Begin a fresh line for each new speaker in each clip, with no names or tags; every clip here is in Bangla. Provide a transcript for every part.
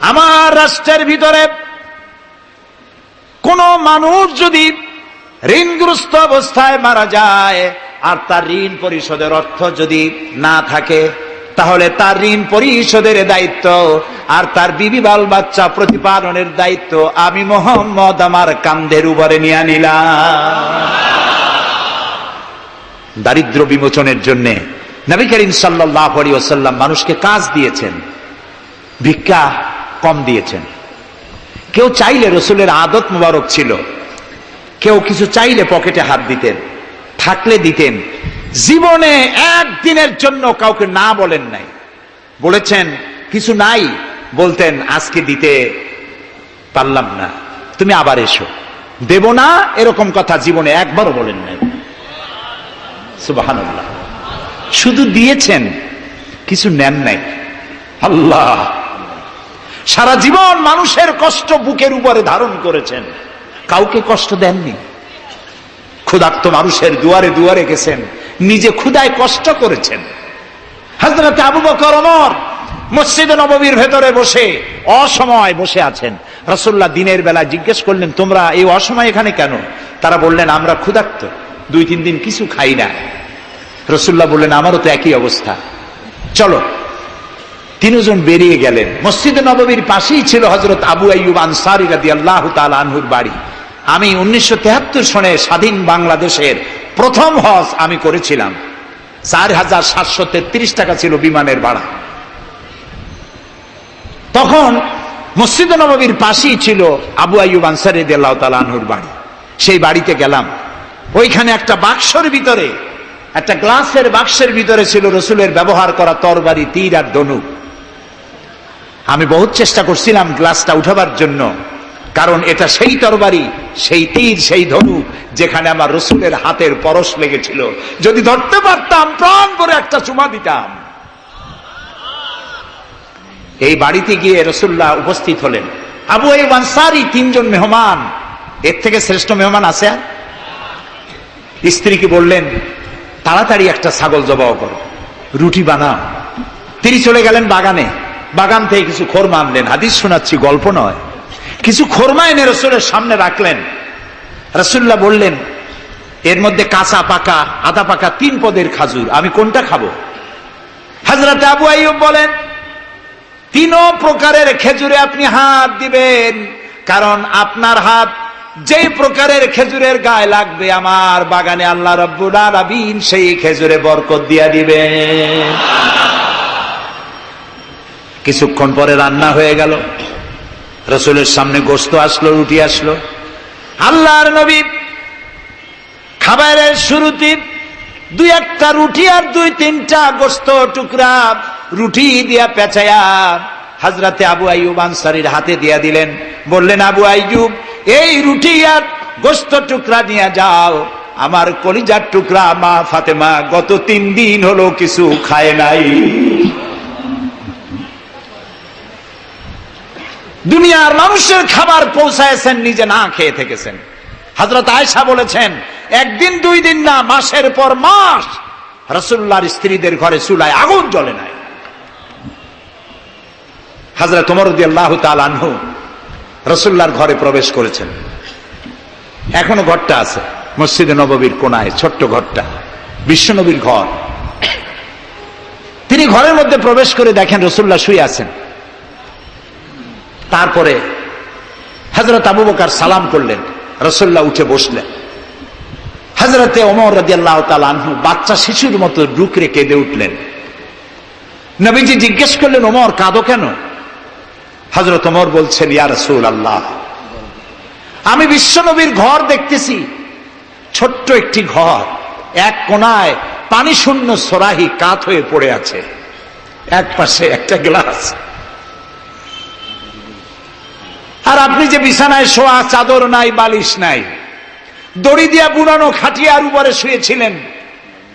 আমার রাষ্ট্রের ভিতরে কোন মানুষ যদি ঋণগ্রস্ত অবস্থায় মারা যায় আর তার ঋণ পরিশোধের অর্থ যদি না থাকে, তাহলে তার ঋণ পরিশোধের দায়িত্ব আর তার বিবি বাল বাচ্চা প্রতিপালনের দায়িত্ব আমি মুহাম্মদ আমার কাঁধের উপরে নিয়ে নিলাম। দারিদ্র বিমোচনের জন্য নবী করিম সাল্লাল্লাহু আলাইহি ওয়াসাল্লাম মানুষকে কাজ দিয়েছেন, ভিক্ষা কম দিয়েছেন। কেউ চাইলে, রসুলের আদত মুবারক ছিল, কেউ কিছু চাইলে পকেটে হাত দিতেন, থাকলে দিতেন। জীবনে একদিনের জন্য কাউকে না বলেন নাই। বলেছেন কিছু নাই, বলতেন আজকে দিতে পারলাম না, তুমি আবার এসো, দেব না এরকম কথা জীবনে একবারও বলেন নাই। সুবহানাল্লাহ। শুধু দিয়েছেন, কিছু নেন নাই। আল্লাহ, সারা জীবন মানুষের কষ্ট বুকের উপরে ধারণ করেছেন, কাউকে কষ্ট দেননি। ক্ষুধার্ত মানুষের দুয়ারে দুয়ারে গেছেন, নিজে ক্ষুধায় কষ্ট করেছেন। হযরত আবু বকর ওমর মসজিদে নববীর ভেতরে বসে অসময় বসে আছেন। রাসূলুল্লাহ দিনের বেলা জিজ্ঞেস করলেন, তোমরা এই অসময় এখানে কেন? তারা বললেন, আমরা ক্ষুধার্ত, 2-3 দিন কিছু খাই না। রাসূলুল্লাহ বললেন, আমারও তো একই অবস্থা, চলো। 3 জন বেরিয়ে গেলেন। মসজিদে নববীর পাশেই ছিল হযরত আবু আইয়ুব আনসারী রাদিয়াল্লাহু তাআলা আনহুর বাড়ি। আমি 1973 সনে স্বাধীন বাংলাদেশের প্রথম হজ আমি করেছিলাম। 4733 টাকা ছিল বিমানের ভাড়া। তখন মসজিদে নববীর পাশেই ছিল আবু আইয়ুব আনসারী রাদিয়াল্লাহু তাআলা আনহুর বাড়ি। সেই বাড়িতে গেলাম। ওইখানে একটা বাক্সের ভিতরে, একটা গ্লাসের বাক্সের ভিতরে ছিল রসুলের ব্যবহার করা তরবারি, তীর আর ধনুক। আমি বহুত চেষ্টা করছিলাম গ্লাসটা উঠাবার জন্য, কারণ এটা সেই তরবারি, সেই তীর, সেই ধনুক যেখানে আমার রসুলের হাতের পরশ লেগেছিল। যদি ধরতে পারতাম প্রাণ করে একটা চুমা দিতাম। এই বাড়িতে গিয়ে রাসূলুল্লাহ উপস্থিত হলেন। আবু আইয়ুব আনসারী 3 জন মেহমান, এর থেকে শ্রেষ্ঠ মেহমান আছে? স্ত্রীকে বললেন, তাড়াতাড়ি একটা ছাগল জবাহ করো, রুটি বানাও। তিনি চলে গেলেন বাগানে। বাগান থেকে কিছু খোরমা আনলেন। হাদিস শোনাচ্ছি, গল্প নয়। কিছু খোরমা এনে রসুলের সামনে রাখলেন। রাসূলুল্লাহ বললেন, এর মধ্যে কাঁচা পাকা, আধা পাকা 3 পদের খাজুর, আমি কোনটা খাবো? হযরত আবু আইয়ুব বলেন, 3 প্রকারের খেজুরে আপনি হাত দিবেন, কারণ আপনার হাত যে প্রকারের খেজুরের গায়ে লাগবে আমার বাগানে আল্লাহ রাব্বুল আলামিন সেই খেজুরে বরকত দিয়া দিবেন। কিছুক্ষণ পরে রান্না হয়ে গেল। রাসূলের সামনে গোশত আসলো, রুটি আসলো। আল্লাহর নবী খাবারের শুরুতে 2-1টা রুটি আর 2-3টা গোশত টুকরা রুটি দিয়া পেঁচায়া হযরতে আবু আইয়ুব আনসারীর হাতে দিয়া দিলেন। বললেন, আবু আইয়ুব, এই রুটি আর গোশত টুকরা নিয়ে যাও, আমার কলিজার টুকরা মা ফাতেমা গত 3 দিন হলো কিছু খায় নাই। দুনিয়ার মানুষের খাবার পৌঁছায়ছেন, নিজে না খেয়ে থেকেছেন। হযরত আয়েশা বলেছেন, 1 দিন 2 দিন না, মাসের পর মাস রাসূলুল্লাহর স্ত্রীদের ঘরে চুলায় আগুন জ্বলে নাই। হযরত ওমর রাদিয়াল্লাহু তাআলা আনহু রাসূলুল্লাহর ঘরে প্রবেশ করেছেন। এখনো ঘরটা আছে, মসজিদে নববীর কোনায় ছোট্ট ঘরটা, বিশ্বনবীর ঘর। তিনি ঘরের মধ্যে প্রবেশ করে দেখেন রাসূলুল্লাহ শুয়ে আছেন। তারপরে হযরত আবু বকর সালাম করলেন, রাসূলুল্লাহ উঠে বসলেন। হযরতে ওমর রাদিয়াল্লাহু তাআলা আনহু বাচ্চা শিশুর মতো ডুকরে কেঁদে উঠলেন। নবীজি জিজ্ঞেস করলেন, ওমর কাঁদো কেন? হযরত ওমর বলছেন, ইয়া রাসূলুল্লাহ, আমি বিশ্বনবীর ঘর দেখতেছি, ছোট্ট একটি ঘর, এক কোনায় পানি শূন্য সরাহি কাত হয়ে পড়ে আছে, এক পাশে একটা গ্লাস, আর আপনি যে বিছানায় শোয়া, চাদর নাই, বালিশ নাই, দড়ি দিয়া বুনানো খাটিয়ার উপরে শুয়েছিলেন,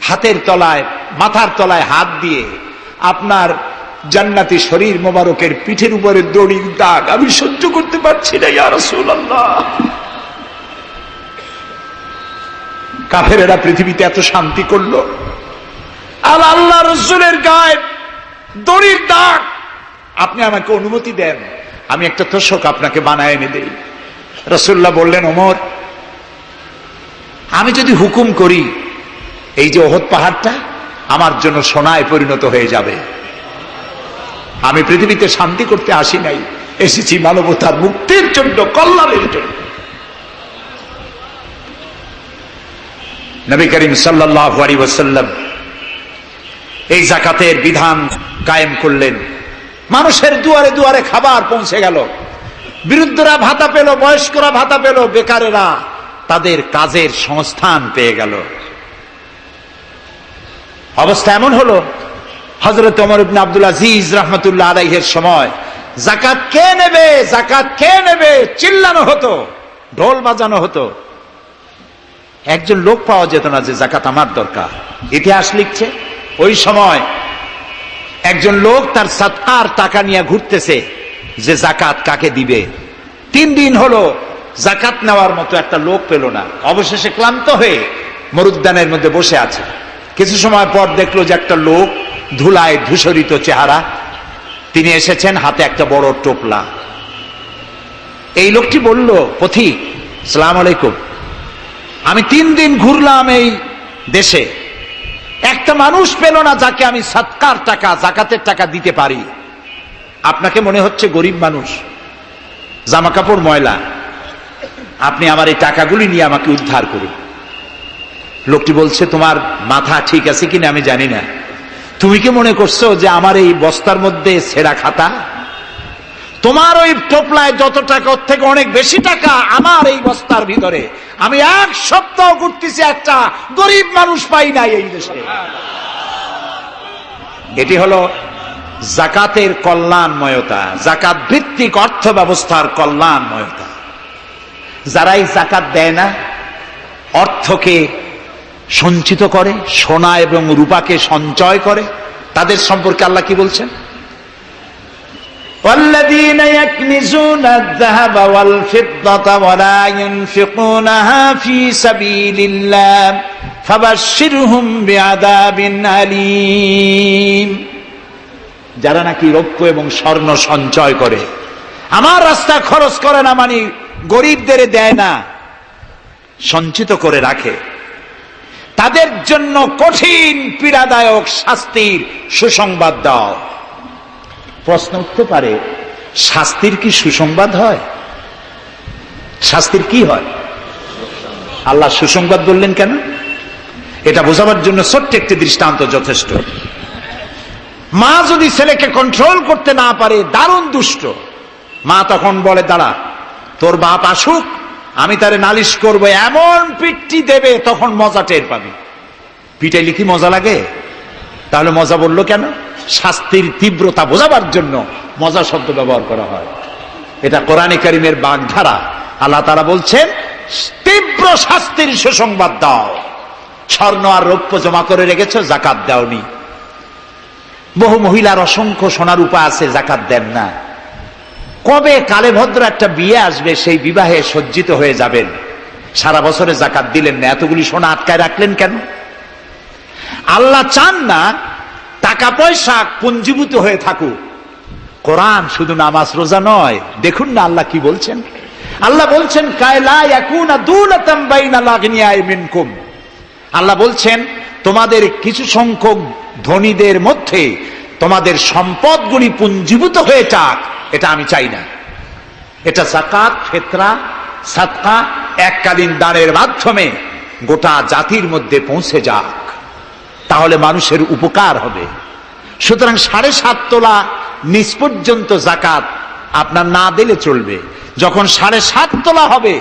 হাতের তলায়, মাথার তলায় হাত দিয়ে আপনার জান্নাতি শরীর মোবারকের পিঠের উপরে দড়ির দাগ আমি সহ্য করতে পারছি না ইয়া রাসূলুল্লাহ। কাফেরেরা পৃথিবীতে এত শান্তি করলো, আর আল্লাহ রাসূলের গায়ে দড়ির দাগ, আপনি আমাকে অনুমতি দেন আমি একটা তোষক আপনাকে বানায় এনে দেই। রাসূলুল্লাহ বললেন, ওমর, আমি যদি হুকুম করি এই যে ওহদ পাহাড়টা আমার জন্য সোনায় পরিণত হয়ে যাবে। আমি পৃথিবীতে শান্তি করতে আসি নাই, এসেছি মানবতার মুক্তির জন্য, কল্যাণের জন্য। নবী করিম সাল্লাল্লাহু আলাইহি ওয়াসাল্লাম এই যাকাতের বিধান কায়েম করলেন। মানুষের দুয়ারে দুয়ারে খাবার পৌঁছে গেল, বৃদ্ধরা ভাতা পেল, বয়স্করা ভাতা পেল, বেকারেরা তাদের কাজের সংস্থান পেয়ে গেল। অবস্থা এমন হলো, হযরত ওমর ইবনে আব্দুল আজিজ রাহমাতুল্লাহ আলাইহির সময় যাকাত কে নেবে, যাকাত কে নেবে চিল্লানো হতো, ঢোল বাজানো হতো। একজন লোক পাওয়া যেত না যে যাকাত আমার দরকার। ইতিহাস লিখছে, ওই সময় একজন লোক তার সাদকার টাকা নিয়ে ঘুরতেছে যে যাকাত কাকে দিবে। 3 দিন হলো যাকাত নেওয়ার মতো একটা লোক পেল না। অবশেষে ক্লান্ত হয়ে মরুদ্যানের মধ্যে বসে আছে। কিছু সময় পর দেখলো যে একটা লোক, ধুলায় ধূসরিত চেহারা, তিনি এসেছেন, হাতে একটা বড় টোপলা। এই লোকটি বলল, পথিক, আসসালামু আলাইকুম, আমি 3 দিন ঘুরলাম এই দেশে, একটা মানুষ পেল না যাকে আমি সাদকার টাকা, যাকাতের টাকা দিতে পারি। আপনাকে মনে হচ্ছে গরিব মানুষ, জামা কাপড় ময়লা, আপনি আমার এই টাকাগুলি নিয়ে আমাকে উদ্ধার করুন। লোকটি বলছে, তোমার মাথা ঠিক আছে কিনা আমি জানি না, তুমি কি মনে করছো যে আমার এই বস্তার মধ্যে ছেঁড়া খাতা? তোমার ওই টোপলায় যত টাকা, ওর থেকে অনেক বেশি টাকা আমার এই বস্তার ভিতরে। আমি 1 সপ্তাহ ঘুরতেছি, একটা গরিব মানুষ পাই নাই এই দেশে। এটি হলো যাকাতের কল্যাণময়তা, যাকাত ভিত্তিক অর্থ ব্যবস্থার কল্যাণময়তা। যারা এই যাকাত দেয় না, অর্থকে সঞ্চিত করে, সোনা এবং রূপাকে সঞ্চয় করে, তাদের সম্পর্কে আল্লাহ কি বলছেন? والذين يكنزون الذهب والفضة ولا ينفقونها في سبيل الله فبشرهم بعذاب أليم। যারা নাকি রৌপ্য এবং স্বর্ণ সঞ্চয় করে, আমার রাস্তায় খরচ করে না, মানে গরিবদের দেয় না, সঞ্চিত করে রাখে, তাদের জন্য কঠিন পীড়াদায়ক শাস্তির সুসংবাদ দাও। প্রশ্ন উঠতে পারে, শাস্তির কি সুসংবাদ হয়? শাস্তির কি হয়? আল্লাহ সুসংবাদ বললেন কেন? এটা বোঝাবার জন্য ছোট্ট একটি দৃষ্টান্ত যথেষ্ট। মা যদি ছেলেকে কন্ট্রোল করতে না পারে, দারুণ দুষ্ট, মা তখন বলে, দাঁড়া, তোর বাপ আসুক, আমি তারে নালিশ করব, এমন পিটটি দেবে তখন মজা টের পাবি। পিটাইলে কি মজা লাগে? তাহলে মজা বললো কেন? শাস্তির তীব্রতা বোঝাবার জন্য মজা শব্দ ব্যবহার করা হয়। এটা কোরআনে কারীমের বাগধারা। আল্লাহ তাআলা বলছেন, তীব্র শাস্তির সুসংবাদ দাও। স্বর্ণ আর রৌপ্য জমা করে রেখেছো, যাকাত দাওনি। বহু মহিলার অসংখ্য সোনার রূপা আছে, যাকাত দেন না। কবে কালে ভদ্র একটা বিয়ে আসবে, সেই বিবাহে সজ্জিত হয়ে যাবেন, সারা বছরে যাকাত দিলেন না, এতগুলি সোনা আটকায় রাখলেন কেন? আল্লাহ চান না টাকা পয়সা পুঞ্জীভূত হয়ে থাকুক। কোরআন শুধু নামাজ রোজা নয়, দেখুন না আল্লাহ কি বলছেন। আল্লাহ বলছেন, কায়লা ইয়াকুনা দুলাতাম বাইনাল আগনিয়াই মিনকুম। আল্লাহ বলছেন, তোমাদের কিছু সংখ্যক ধনীদের মধ্যে তোমাদের সম্পদগুলি পুঞ্জীভূত হয়ে যাক, এটা আমি চাই না। এটা যাকাত, ফিতরা, সাদকা, এককালীন দানের মাধ্যমে গোটা জাতির মধ্যে পৌঁছে যাক, তাহলে মানুষের উপকার হবে। সুতরাং 7.5 তোলা নিচ পর্যন্ত যাকাত আপনার না দিলে চলবে। যখন 7.5 তোলা হবে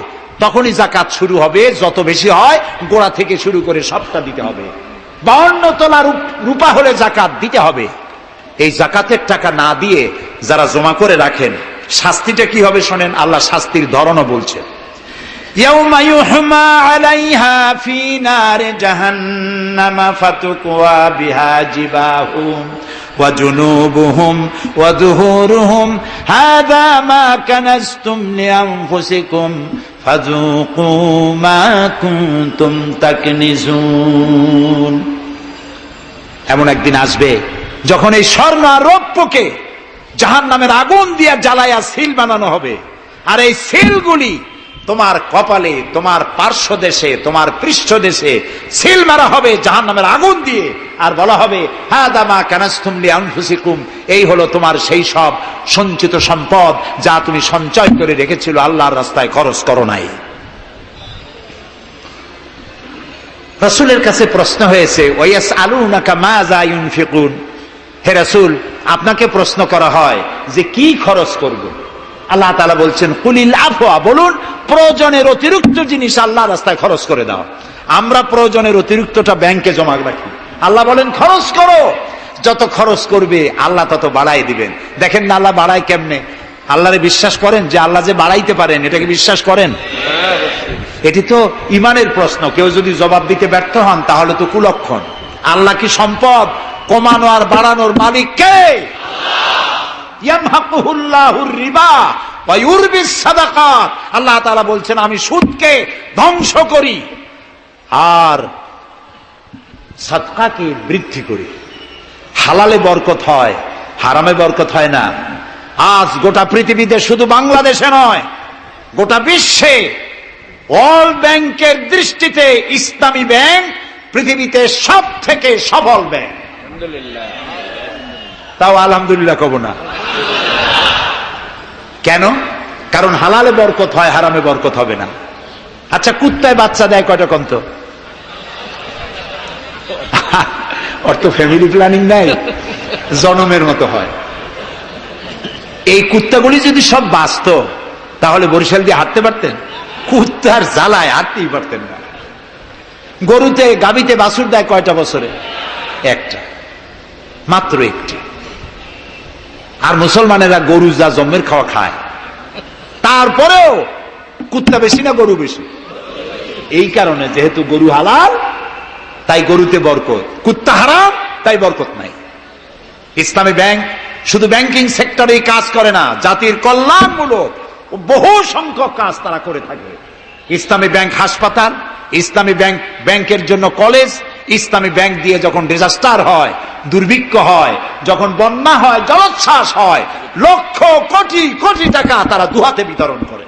তখনই যাকাত শুরু হবে। যত বেশি হয় গোড়া থেকে শুরু করে সবটা দিতে হবে। 52 তোলা রূপা হলে যাকাত দিতে হবে। এই যাকাতের টাকা না দিয়ে যারা জমা করে রাখেন, শাস্তিটা কি হবে শোনেন। আল্লাহ শাস্তির ধরনও বলছেন, ইয়াউমা ইউহমা আলাইহা ফি নারি জাহান্নামা ফাতুকওয়া বিহা জিবাহুম ওয়া জুনুবুহুম ওয়া যুহুরুহুম হাযা মা কানাজতুম লিআনফুসিকুম ফাযুকু মা কুনতুম তাকনিজুন। এমন একদিন আসবে যখন এই স্বর্ণ আর রৌপ্যকে জাহান্নামের আগুন দিয়া জ্বালায়া সিল বানানো হবে। আর এই সিলগুলি তোমার কপালে, তোমার পার্শ্বদেশে, তোমার পৃষ্ঠদেশে সিল মারা হবে জাহান্নামের আগুন দিয়ে। আর বলা হবে, হাদা মা কানাসতুম লিআনফুসিকুম, এই হলো তোমার সেই সব সঞ্চিত সম্পদ যা তুমি সঞ্চয় করে রেখেছিল, আল্লাহর রাস্তায় খরচ করো নাই। রাসূলের কাছে প্রশ্ন হয়েছে, ওয়ায়াসআলুনাকা মাযা ইউনফিকুন, হে রাসূল আপনাকে প্রশ্ন করা হয় যে কি খরচ করব। আল্লাহ তাআলা বলছেন, কুলিল আফওয়া, বলুন প্রয়োজনের অতিরিক্ত জিনিস আল্লাহর রাস্তায় খরচ করে দাও। আমরা প্রয়োজনের অতিরিক্তটা ব্যাংকে জমা রাখি, আল্লাহ বলেন খরচ করো। যত খরচ করবে আল্লাহ তত বাড়াই দিবেন। দেখেন না আল্লাহ বাড়ায় কেমনে? আল্লাহরে বিশ্বাস করেন যে আল্লাহ যে বাড়াইতে পারেন, এটাকে বিশ্বাস করেন? এটি তো ইমানের প্রশ্ন। কেউ যদি জবাব দিতে ব্যর্থ হন তাহলে তো কুলক্ষণ। আল্লাহ কি সম্পদ কমানো আর বাড়ানোর মালিক কে? ইয়ামহাকুহুল্লাহুর রিবা ওয়া ইউরবিস সাদাকাত। আল্লাহ তাআলা বলছেন আমি সুদকে ধ্বংস করি আর সাদকাকে বৃদ্ধি করি। হালালে বরকত হয়, হারামে বরকত হয় না। আজ গোটা পৃথিবীতে, শুধু বাংলাদেশে নয়, গোটা বিশ্বে ওয়ার্ল্ড ব্যাংকের দৃষ্টিতে ইসলামী ব্যাংক পৃথিবীতে সব থেকে সফল ব্যাংক। তাও আলহামদুলিল্লাহ কব না। কেন? কারণ হালালে বরকত হয়, হারামে বরকত হবে না। আচ্ছা, কুত্তায় বাচ্চা দেয় কয়টা কন্ত? ওর তো ফ্যামিলি প্ল্যানিং নাই, জনমের মতো হয়। এই কুত্তাগুলি যদি সব বাঁচত তাহলে বরিশাল দিয়ে হাঁটতে পারতেন? কুত্তার জ্বালায় হাঁটতেই পারতেন না। গরুতে, গাভীতে বাছুর দেয় কয়টা বছরে? একটা, মাত্র একটি। আর মুসলমানেরা গরু যা জন্মের খাওয়া খায়, তারপরেও কুত্তা বেশি না গরু বেশি? এই কারণে, যেহেতু গরু হালাল তাই গরুতে বরকত, কুত্তা হারাম তাই বরকত নাই। ইসলামী ব্যাংক শুধু ব্যাংকিং সেক্টরেই কাজ করে না, জাতির কল্যাণমূলক বহু সংখ্যক কাজ তারা করে থাকে। ইসলামী ব্যাংক হাসপাতাল, ইসলামী ব্যাংক ব্যাংকের জন্য কলেজ, ইসলামী ব্যাংক দিয়ে যখন ডিজাস্টার হয়, দুর্ভিক্ষ হয়, যখন বন্যা হয়, জলোচ্ছ্বাস হয়, লক্ষ কোটি কোটি টাকা তারা দুহাতে বিতরণ করে।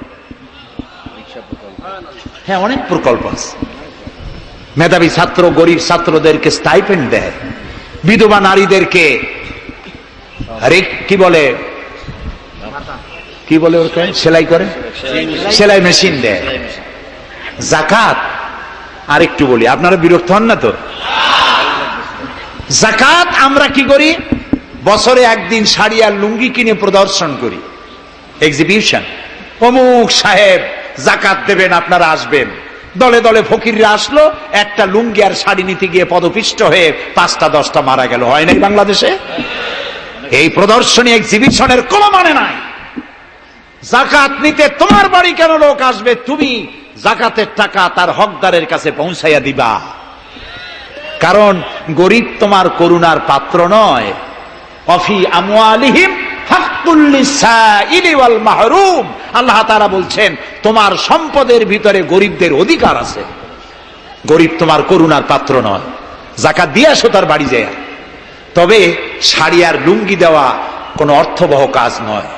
হ্যাঁ, অনেক প্রকল্প আছে। মেধাবী ছাত্র, গরিব ছাত্রদেরকে স্টাইপেন্ড দেয়, বিধবা নারীদেরকে কি বলে ওকে সেলাই করে, সেলাই মেশিন দেয়। যাকাত, আর একটু বলি, আপনারা বিরক্ত হন না তো? যাকাত আমরা কি করি? বছরে একদিন শাড়ি আর লুঙ্গি কিনে প্রদর্শন করি, এক্সিবিশন। অমুক সাহেব যাকাত দেবেন, আপনারা আসবেন। দলে দলে ফকিররা আসলো, একটা লুঙ্গি আর শাড়ি নিতে গিয়ে পদপিষ্ট হয়ে 5টা 10টা মারা গেল। হয় নাই বাংলাদেশে? এই প্রদর্শনী, এক্সিবিশনের কোনো মানে নাই। যাকাত নিতে তোমার বাড়ি কেন লোক আসবে? তুমি যাকাতের টাকা তার হকদারের কাছে পৌঁছাইয়া দিবা। কারণ গরিব তোমার করুণার পাত্র নয়। অফি আমওয়ালিহিম হাক্কুল লিসাইলি ওয়াল মাহরুম, আল্লাহ তাআলা বলছেন তোমার সম্পদের ভিতরে গরিবদের অধিকার আছে। গরিব তোমার করুণার পাত্র নয়। যাকাত দিয়ে আসো তার বাড়ি যায়। তবে শাড়ি আর লুঙ্গি দেওয়া কোনো অর্থবহ কাজ নয়।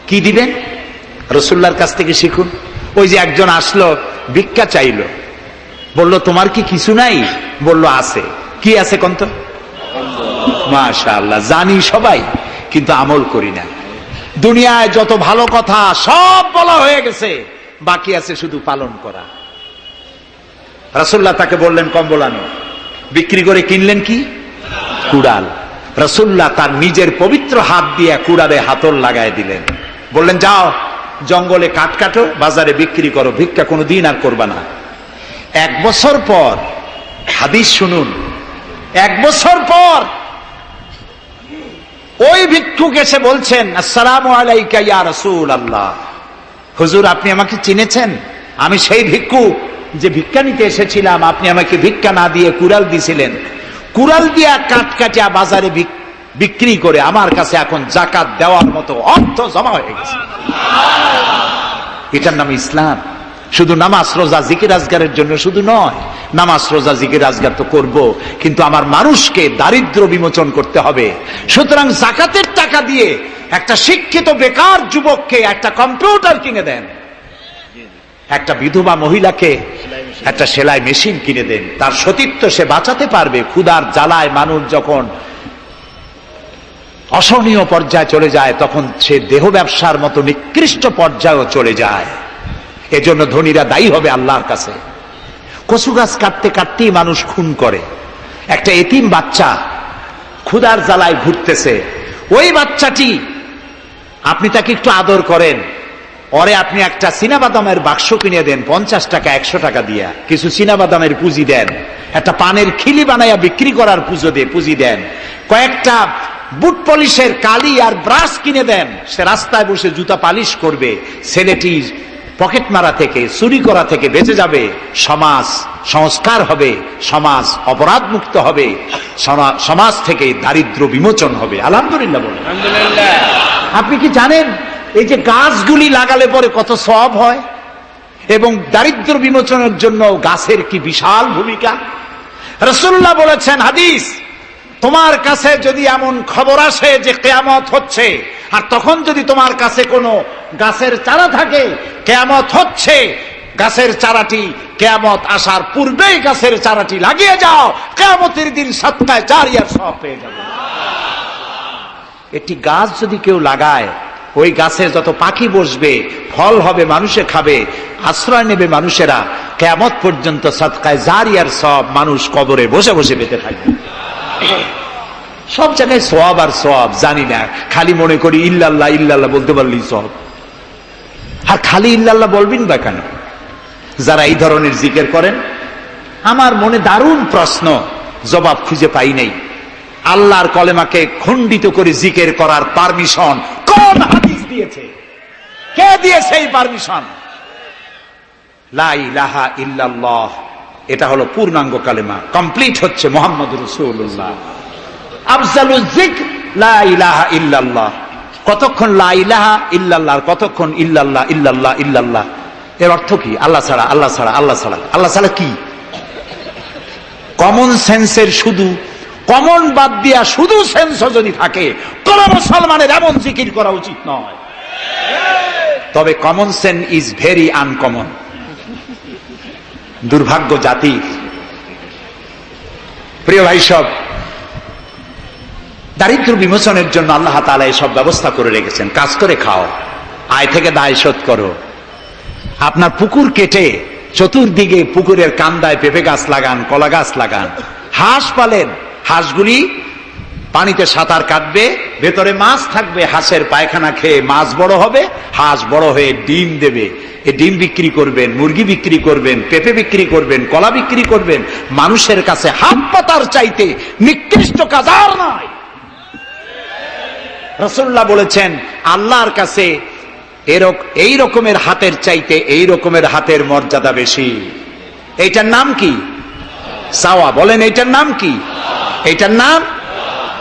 কি দিবেন? রাসূলুল্লাহর কাছ থেকে শিখুন। ওই যে একজন আসলো, ভিক্ষা চাইলো, বলল তোমার কি কিছু নাই? বলল আছে। কি আছে কন্ত? মাশাআল্লাহ, জানি সবাই, কিন্তু আমল করি না। দুনিয়ায় যত ভালো কথা সব বলা হয়ে গেছে, বাকি আছে শুধু পালন করা। রাসূলুল্লাহ তাকে বললেন কম্বল আনো। বিক্রি করে কিনলেন কি? কুড়াল। রাসূলুল্লাহ তার নিজের পবিত্র হাত দিয়ে কুড়ালে হাতল লাগায় দিলেন। বললেন যাও জঙ্গলে কাঠ কাটো, বাজারে বিক্রি করো, ভিক্ষা কোনো দিন আর করবা না। 1 বছর পর, হাদিস শুনুন, 1 বছর পর ওই ভিক্ষুক এসে বলছেন, আসসালামু আলাইকা ইয়া রাসূলুল্লাহ, হুজুর আপনি আমাকে চিনেছেন? আমি সেই ভিক্ষুক যে ভিক্ষা নিতে এসেছিলাম, আপনি আমাকে ভিক্ষা না দিয়ে কুড়াল দিয়েছিলেন। কুড়াল দিয়া কাঠ কাটিয়া বাজারে বিক্রি করে আমার কাছে এখন যাকাত দেওয়ার মতো অর্থ জমা হয়ে গেছে। এটার নাম ইসলাম। শুধু নামাজ রোজা জিকির আজগারের জন্য শুধু নয়, নামাজ রোজা জিকির আজগার তো করব, কিন্তু আমার মানুষকে দারিদ্র বিমোচন করতে হবে। সুতরাং যাকাতের টাকা দিয়ে একটা শিক্ষিত বেকার যুবককে একটা কম্পিউটার কিনে দেন, একটা বিধবা মহিলাকে একটা সেলাই মেশিন কিনে দেন, তার সতীত্ব সে বাঁচাতে পারবে। ক্ষুধার জ্বালায় মানুষ যখন অসহনীয় পর্যায়ে চলে যায়, তখন সে দেহ ব্যবসার মতো নিকৃষ্ট পর্যায়েও চলে যায়। এজন্য ধনীরা দায়ী হবে আল্লাহর কাছে। কচু গাছ কাটতে কাটতেই মানুষ খুন করে। একটা এতিম বাচ্চা ক্ষুধার জ্বালায় ঘুরতেছে, ওই বাচ্চাটি আপনি তাকে একটু আদর করেন, ওরে আপনি একটা চীনাবাদামের বাক্স কিনে দেন 50 টাকা 100 টাকা দিয়া, কিছু চীনাবাদামের পুঁজি দেন, একটা পানের খিলি বানাইয়া বিক্রি করার পুঁজি দেন, কয়েকটা বুট পলিশের কালি আর ব্রাশ কিনে দেন, সে রাস্তায় বসে জুতা পালিশ করবে, ছেলেটি পকেট মারা থেকে চুরি করা থেকে বেঁচে যাবে, সমাজ সংস্কার হবে, সমাজ অপরাধ মুক্ত হবে, সমাজ থেকে দারিদ্র বিমোচন হবে। আলহামদুলিল্লাহ বলেন। আপনি কি জানেন এই যে গাছগুলি লাগালে পরে কত সওয়াব হয়, এবং দারিদ্র বিমোচনের জন্য গাছের কি বিশাল ভূমিকা। রাসূলুল্লাহ বলেছেন হাদিস, তোমার কাছে যদি এমন খবর আসে যে কিয়ামত হচ্ছে, আর তখন যদি তোমার কাছে কোনো গাছের চারা থাকে, কিয়ামত হচ্ছে, গাছের চারাটি কিয়ামত আসার পূর্বেই গাছের চারাটি লাগিয়ে যাও, কিয়ামতের দিন সদকায়ে জারিয়ার সওয়াব পেয়ে যাবে। একটি গাছ যদি কেউ লাগায়, ওই গাছে যত পাখি বসবে, ফল হবে, মানুষে খাবে, আশ্রয় নেবে মানুষেরা, কিয়ামত পর্যন্ত সদকায়ে জারিয়ার সওয়াব মানুষ কবরে বসে বসে পেতে থাকবে। সব জায়গায় সওয়াব আর সওয়াব জানি না, খালি মনে করি ইল্লাল্লাহ ইল্লাল্লাহ বলতে পারলেই সওয়াব। আর খালি ইল্লাল্লাহ বলবেন বা কেন? যারা এই ধরনের জিকির করেন, আমার মনে দারুণ প্রশ্ন, জবাব খুঁজে পাই নাই। আল্লাহর কলেমাকে খণ্ডিত করে জিকির করার পারমিশন কোন হাদিস দিয়েছে? কে দিয়েছে এই পারমিশন? লা ইলাহা ইল্লাল্লাহ, এটা হলো পূর্ণাঙ্গ কালেমা, কমপ্লিট হচ্ছে মুহাম্মদুর রাসূলুল্লাহ। আফজালুজ যিকর লা ইলাহা ইল্লাল্লাহ। কতক্ষণ লা ইলাহা ইল্লাল্লাহ, আর কতক্ষণ ইল্লাল্লাহ ইল্লাল্লাহ ইল্লাল্লাহ। এর অর্থ কি? আল্লাহ ছাড়া, আল্লাহ ছাড়া, আল্লাহ ছাড়া। আল্লাহ ছাড়া কি? কমন সেন্সের শুধু কমন বাদ দিয়া শুধু সেন্স যদি থাকে, কোন মুসলমানের এমন জিকির করা উচিত নয়। তবে common sense is very uncommon. দুর্ভাগ্য জাতি। প্রিয় ভাই সব, দারিদ্র বিমোচনের জন্য আল্লাহ তাআলা এসব ব্যবস্থা করে রেখেছেন। কাজ করে খাও, আয় থেকে দায় শোধ করো। আপনার পুকুর কেটে চতুর্দিকে পুকুরের কান্দায় পেঁপে গাছ লাগান, কলা গাছ লাগান, হাঁস পালেন, হাঁসগুলি পানিতে সাঁতার কাটবে, ভেতরে মাছ থাকবে, হাঁসের পায়খানা খেয়ে মাছ বড় হবে, হাঁস বড় হয়ে ডিম দেবে, এই ডিম বিক্রি করবেন, মুরগি বিক্রি করবেন, পেঁপে বিক্রি করবেন, কলা বিক্রি করবেন। মানুষের কাছে হাত পাতার চাইতে নিকৃষ্ট কাজ আর নাই। রাসূলুল্লাহ বলেছেন, আল্লাহর কাছে এই রকমের হাতের চাইতে এই রকমের হাতের মর্যাদা বেশি। এইটার নাম কি? সাওয়া। বলেন, এইটার নাম কি? এইটার নাম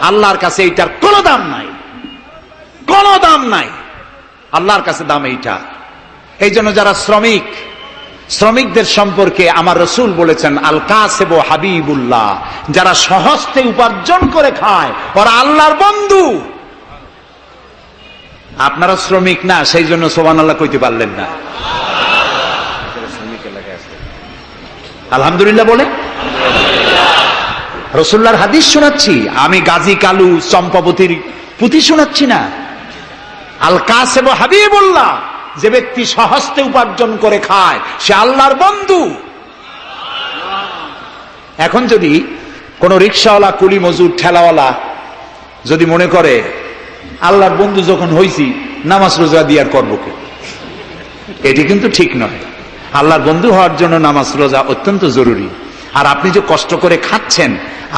আল্লাহর কাছে এইটার কোনো দাম নাই, কোনো দাম নাই। আল্লাহর কাছে দাম এইটা। এই জন্য যারা শ্রমিকদের সম্পর্কে আমার রাসূল বলেছেন, আল কাসিব হাবিবুল্লাহ, যারা সহজে উপার্জন করে খায় ওরা আল্লাহর বন্ধু। আপনারা শ্রমিক না, সেই জন্য সুবহানাল্লাহ কইতে পারলেন না। আলহামদুলিল্লাহ বলে রাসূলুল্লাহর হাদিস শোনাচ্ছি, আমি গাজী কালু চম্পাবতীর পুঁথি শোনাচ্ছি না। আল কাসিব হাবিবুল্লাহ, যে ব্যক্তি সহজে উপার্জন করে খায় সে আল্লাহর বন্ধু। এখন যদি কোন রিকশাওয়ালা, কুলি মজুর, ঠেলাওয়ালা যদি মনে করে আল্লাহর বন্ধু যখন হইছি নামাজ রোজা দিয়ে আর করবো কি, এটি কিন্তু ঠিক নয়। আল্লাহর বন্ধু হওয়ার জন্য নামাজ রোজা অত্যন্ত জরুরি। আর আপনি যে কষ্ট করে খাচ্ছেন,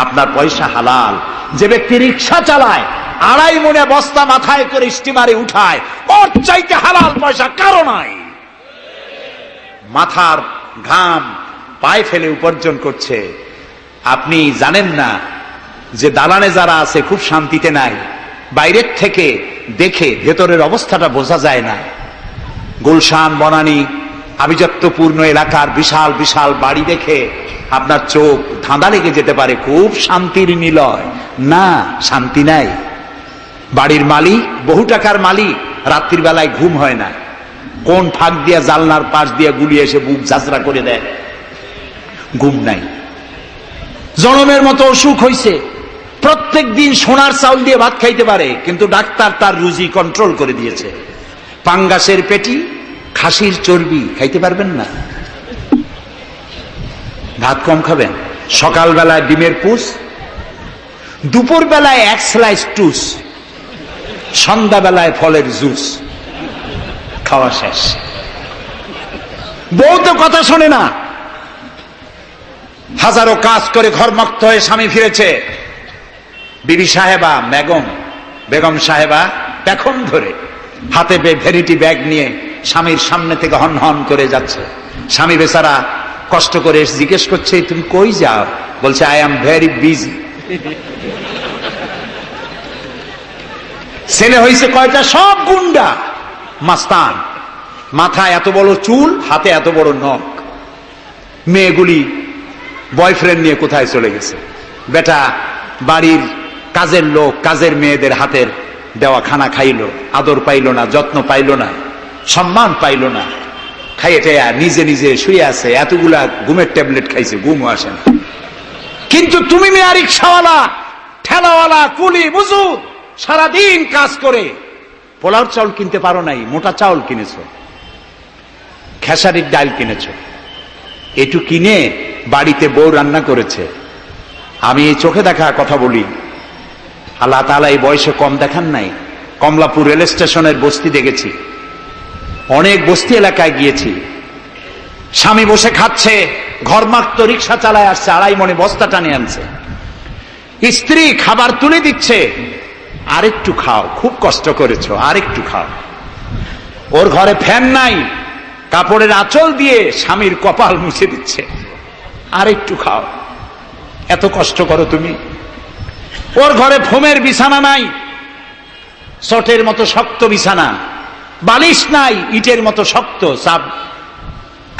আপনার পয়সা হালাল। যে ব্যক্তি রিকশা চালায়, 2.5 মনে বস্তা মাথায় করে স্টিমারে উঠায়, ওর চাইতে হালাল পয়সা কারো নাই। মাথার ঘাম পায়ে ফেলে উপার্জন করছে। আপনি জানেন না যে দালানে যারা আছে খুব শান্তিতে নাই, বাইরের থেকে দেখে ভেতরের অবস্থাটা বোঝা যায় না। গুলশান, বনানী, আভিজাত্যপূর্ণ এলাকার বিশাল বিশাল বাড়ি দেখে আপনার চোখ ধাঁধা লেগে যেতে পারে, খুব শান্তির নিলয়। না, শান্তি নাই। বাড়ির মালিক, বহু টাকার মালিক, রাত্রির বেলায় ঘুম হয় না, কোন ফাঁক দিয়া জালনার পাশ দিয়া গুলি এসে বুক ঝাঁঝরা করে দেয়, ঘুম নাই। জনমের মতো অসুখ হইছে, প্রত্যেক দিন সোনার চাউল দিয়ে ভাত খাইতে পারে, কিন্তু ডাক্তার তার রুজি কন্ট্রোল করে দিয়েছে। পাঙ্গাসের পেটি, খাসির চর্বি খাইতে পারবেন না, ভাত কম খাবেন। সকালবেলায় ডিমের পুষ, দুপুর বেলায় এক স্লাইস টুস, সন্ধ্যাবেলায় ফলের জুস, খাওয়া শেষ। বউ তো কথা শোনে না, হাজারো কাজ করে ঘরমুক্ত হয়ে স্বামী ফিরেছে, বিবি সাহেবা বেগম সাহেবা পেখন ধরে হাতে ভ্যানিটি ব্যাগ নিয়ে স্বামীর সামনে থেকে হন হন করে যাচ্ছে। স্বামী বেচারা কষ্ট করে জিজ্ঞেস করছে, তুমি কই যাও? বলছে, আই এম ভেরি বিজি। ছেলে হয়েছে কয়টা? সব গুন্ডা, মাস্তান, মাথায় এত বড় চুল, হাতে এত বড় নখ। মেয়েগুলি বয়ফ্রেন্ড নিয়ে কোথায় চলে গেছে? বেটা বাড়ির কাজের লোক, কাজের মেয়েদের হাতের দেওয়া খানা খাইলো, আদর পাইল না, যত্ন পাইল না, সম্মান পাইল না, খাইয়ে নিজে নিজে শুয়ে আছে, এতগুলা ঘুমের ট্যাবলেট খাইছে, ঘুমও আসে না। কিন্তু তুমি মেয়ে রিক্সাওয়ালা, ঠেলাওয়ালা, কুলি মজুর, সারাদিন কাজ করে পোলাওর চাউল কিনতে পারো নাই, মোটা চাউল কিনেছো, খেসারির ডাল কিনেছো, এটু কিনে বাড়িতে বউ রান্না করেছে। আমি এই চোখে দেখা কথা বলি, আল্লাহ তাআলা এই বয়সে কম দেখান নাই। কমলাপুর রেল স্টেশনের বস্তি দেখেছি, অনেক বস্তি এলাকায় গিয়েছি। স্বামী বসে খাচ্ছে, ঘরমাক্ত রিক্সা চালায় আসছে, 2.5 মণে বস্তা টানে আনছে, স্ত্রী খাবার তুলে দিচ্ছে, আরেকটু খাও, খুব কষ্ট করেছো, আরেকটু খাও। ওর ঘরে ফ্যান নাই, কাপড়ের আঁচল দিয়ে স্বামীর কপাল মুছে দিচ্ছে, আরেকটু খাও, এত কষ্ট করো তুমি। ওর ঘরে ফোমের বিছানা নাই, চটের মতো শক্ত বিছানা, বালিশ নাই, ইটের মতো শক্ত, চাপ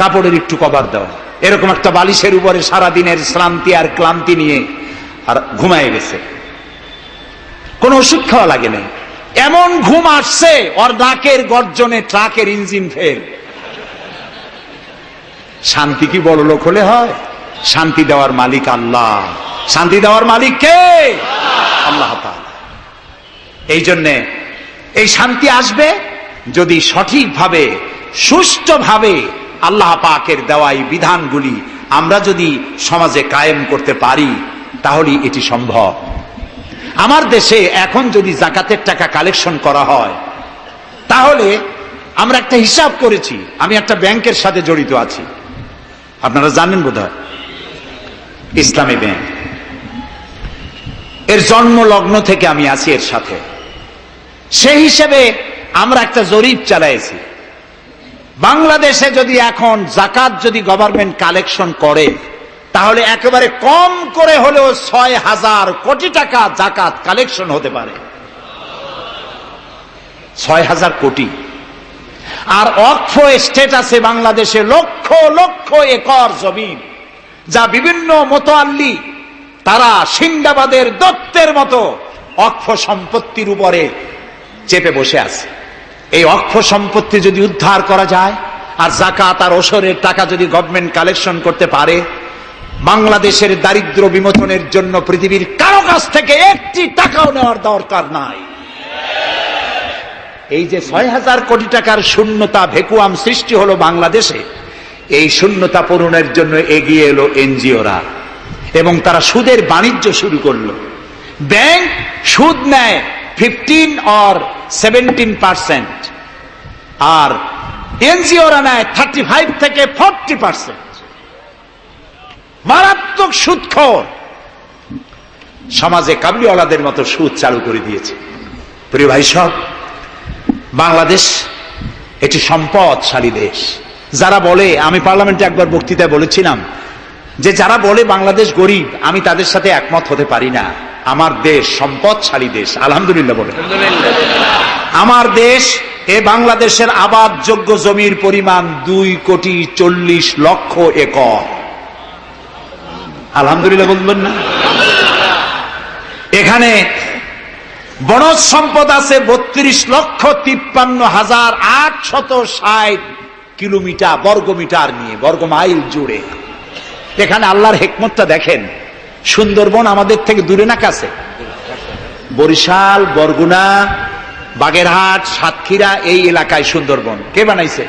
কাপড়ের একটু কভার দাও। এরকম একটা বালিশের উপরে সারাদিনের শ্রান্তি আর ক্লান্তি নিয়ে আর ঘুমায় গেছে, কোন ওষুধ খাওয়া লাগে না। এমন ঘুম আসছে, ওর নাকের গর্জনে ট্রাকের ইঞ্জিন ফেল। শান্তি কি বড় লোক হলে হয়? শান্তি দেওয়ার মালিক আল্লাহ। শান্তি দেওয়ার মালিক কে? আল্লাহ তাআলা। এই জন্যে এই শান্তি আসবে যদি সঠিকভাবে, সুষ্ঠুভাবে আল্লাহ পাকের দেওয়া এই বিধানগুলি আমরা যদি সমাজে কায়েম করতে পারি, তাহলে এটি সম্ভব। আমার দেশে এখন যদি যাকাতের টাকা কালেকশন করা হয়, তাহলে আমরা একটা হিসাব করেছি, আমি একটা ব্যাংকের সাথে জড়িত আছি, আপনারা জানেন বোধহয়, ইসলামী ব্যাংক। এর জন্ম লগ্ন থেকে আমি আছি এর সাথে। সেই হিসেবে আমরা একটা জরিপ চালাইছি, বাংলাদেশে যদি এখন যাকাত যদি গভর্নমেন্ট কালেকশন করে, তাহলে একেবারে কম করে হলেও 6,000 কোটি টাকা যাকাত কালেকশন হতে পারে। 6,000 কোটি। আর ওয়াকফ এস্টেট আছে বাংলাদেশে লক্ষ লক্ষ একর জমিন, যা বিভিন্ন মোতাল্লি তারা সিন্দাবাদের দত্তের মতো ওয়াকফ সম্পত্তির উপরে চেপে বসে আছে। এই ওয়াকফ সম্পত্তি যদি উদ্ধার করা যায়, আর যাকাত আর ওশরের টাকা যদি গভর্নমেন্ট কালেকশন করতে পারে, বাংলাদেশের দারিদ্র বিমোচনের জন্য পৃথিবীর কারো কাছ থেকে একটি টাকাও নেওয়ার দরকার নাই। এই যে 6,000 কোটি টাকার শূন্যতা, ভ্যাকুয়াম সৃষ্টি হলো বাংলাদেশে, এই শূন্যতা পূরণের জন্য এগিয়ে এলো এনজিওরা, এবং তারা সুদের বাণিজ্য শুরু করলো। ব্যাংক সুদ নেয় 15 or 17%, আর এনজিওরা নেয় 35 থেকে 40%। মারাত্মক সুদখোর। সমাজে কাবলিওয়ালাদের মতো সুদ চালু করে দিয়েছে। প্রিয় ভাই সব, বাংলাদেশ এটি সম্পদশালী দেশ। যারা বলে, আমি পার্লামেন্টে একবার বক্তৃতায় বলেছিলাম যে যারা বলে বাংলাদেশ গরিব, আমি তাদের সাথে একমত হতে পারি না। আমার দেশ সম্পদশালী দেশ, আলহামদুলিল্লাহ বলে। আমার দেশ, এ বাংলাদেশের আবাদযোগ্য জমির পরিমাণ 2,40,00,000 একর। আলহামদুলিল্লাহ বলবেন না? এখানে বনজ সম্পদ আছে 32,53,860 কিলোমিটার বর্গমিটার নিয়ে, বর্গমাইল জুড়ে। এখানে আল্লাহর হিকমতটা দেখেন। সুন্দরবন আমাদের থেকে দূরে না কাছে? বরিশাল, বরগুনা, বাগেরহাট, সাতক্ষীরা এই এলাকায় সুন্দরবন কে বানাইছে?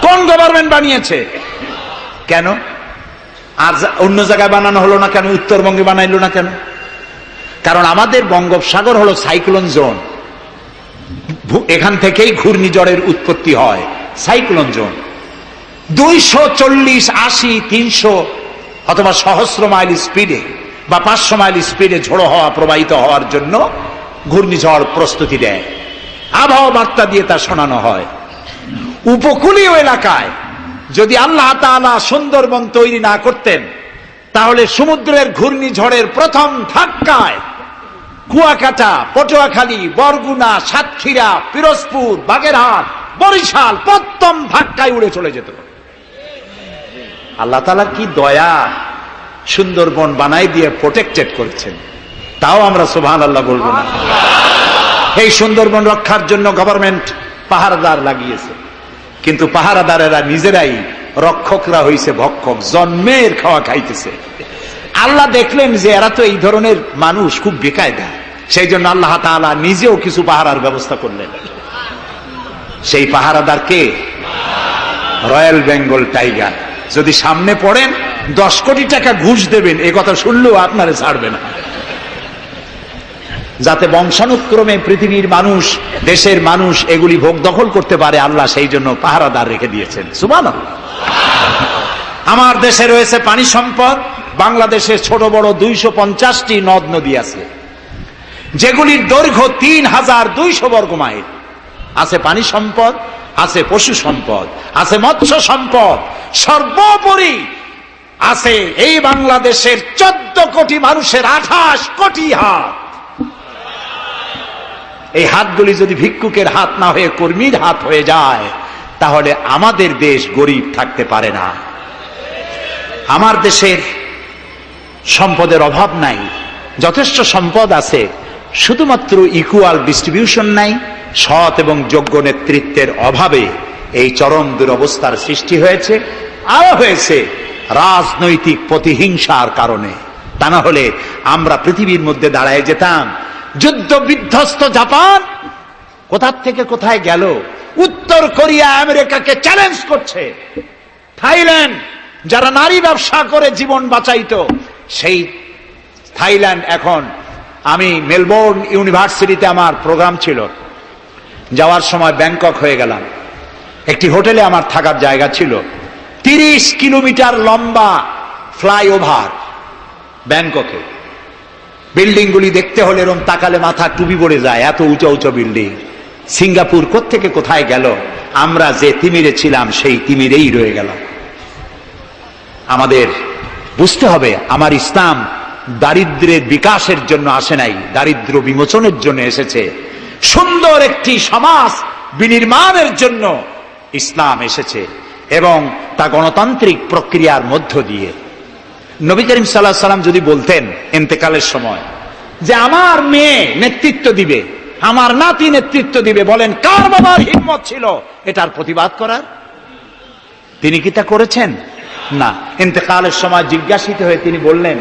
কোন গভর্নমেন্ট বানিয়েছে? কেন আর অন্য জায়গায় বানানো হলো না কেন? উত্তরবঙ্গে বানাইলো না কেন? কারণ আমাদের বঙ্গোপসাগর হলো সাইক্লোন জোন, এখান থেকেই ঘূর্ণিঝড়ের উৎপত্তি হয়। সাইক্লোন জোন 240, 80, 300 অথবা সহস্র মাইল স্পিডে বা 500 মাইল স্পিডে ঝোড়ো হওয়া প্রবাহিত হওয়ার জন্য ঘূর্ণিঝড় প্রস্তুতি দেয়, আবহাওয়া বার্তা দিয়ে তা শোনানো হয়। উপকূলীয় এলাকায় যদি আল্লাহ তাআলা সুন্দরবন তৈরি না করতেন, তাহলে সমুদ্রের ঘূর্ণিঝড়ের প্রথম ধাক্কায় কুয়াকাটা, পটুয়াখালী, বরগুনা, সাতক্ষীরা, পিরোজপুর, বাগেরহাট, বরিশাল প্রথম ধাক্কায় উড়ে চলে যেত। আল্লাহ তাআলা কি দয়া, সুন্দরবন বানাই দিয়ে প্রোটেক্টেড করেছেন। তাও আমরা সুবহানাল্লাহ বলবো না? এই সুন্দরবন রক্ষার জন্য গভর্নমেন্ট পাহারাদার লাগিয়েছে, কিন্তু পাহারাদারেরা নিজেরাই রক্ষকরা হইছে ভক্ষক, জন্মের খাওয়া খাইতেছে। আল্লাহ দেখলেন যে এরা তো এই ধরনের মানুষ খুব বেকায়দা, সেই জন্য আল্লাহ তাআলা নিজেও কিছু পাহারার ব্যবস্থা করলেন। সেই পাহারাদার কে? Royal Bengal tiger. যদি সামনে পড়েন 10 কোটি টাকা ঘুষ দেবেন, এ কথা শুনলেও আপনারে ছাড়বে না। যাতে বংশানুক্রমে পৃথিবীর মানুষ, দেশের মানুষ এগুলি ভোগ দখল করতে পারে, আল্লাহ সেই জন্য পাহারাদার রেখে দিয়েছেন। সুবহানাল্লাহ। আমার দেশে রয়েছে পানি সম্পদ। বাংলাদেশে ছোট বড় 250টি নদ নদী আছে, যেগুলির দৈর্ঘ্য 3200 বর্গমাইল। আছে পানি সম্পদ, আছে পশু সম্পদ, আছে মৎস্য সম্পদ, সর্বোপরি আছে এই বাংলাদেশের 14 কোটি মানুষের 28 কোটি হাত। এই হাতগুলি যদি ভিক্ষুকের হাত না হয়ে কর্মীর হাত হয়ে যায়, তাহলে আমাদের দেশ গরিব থাকতে পারে না। আমার দেশের সম্পদের অভাব নাই, যথেষ্ট সম্পদ আছে, শুধুমাত্র ইকুয়াল ডিস্ট্রিবিউশন নাই। সৎ এবং যোগ্য নেতৃত্বের অভাবে এই চরম দুরবস্থার সৃষ্টি হয়েছে, আরো হয়েছে রাজনৈতিক প্রতিহিংসার কারণে। তা না হলে আমরা পৃথিবীর মধ্যে দাঁড়ায় যেতাম। যুদ্ধ বিধ্বস্ত জাপান কোথা থেকে কোথায় গেল, উত্তর কোরিয়া আমেরিকাকে চ্যালেঞ্জ করছে। থাইল্যান্ড যারা নারী ব্যবসা করে জীবন বাঁচাইতো, সেই থাইল্যান্ড এখন, আমি মেলবোর্ন ইউনিভার্সিটিতে আমার প্রোগ্রাম ছিল, যাওয়ার সময় ব্যাংকক হয়ে গেলাম। একটি হোটেলে আমার থাকার জায়গা ছিল। 30 কিলোমিটার লম্বা ফ্লাইওভার ব্যাংককে। বিল্ডিংগুলি দেখতে হলে এরকম তাকালে মাথা টুপি পড়ে যায়, এত উঁচু উঁচু বিল্ডিং। সিঙ্গাপুর কোত্থেকে কোথায় গেল, আমরা যে তিমিরে ছিলাম সেই তিমিরেই রয়ে গেল। আমাদের বুঝতে হবে, আমার ইসলাম দারিদ্র্যের বিকাশের জন্য আসে নাই, দারিদ্র্য বিমোচনের জন্য এসেছে। সুন্দর একটি সমাজ বিনির্মাণের জন্য ইসলাম এসেছে, এবং তা গণতান্ত্রিক প্রক্রিয়ার মধ্য দিয়ে। নবী করিম সাল্লাল্লাহু আলাইহি সাল্লাম যদি বলতেন ইন্তেকালের সময় যে আমার মেয়ে নেতৃত্ব দিবে, আমার নাতি নেতৃত্ব দিবে, বলেন কার বাবার হিম্মত ছিল এটার প্রতিবাদ করার? তিনি কি তা করেছেন? না। ইন্তেকালের সময় জিজ্ঞাসিত হয়ে তিনি বললেন,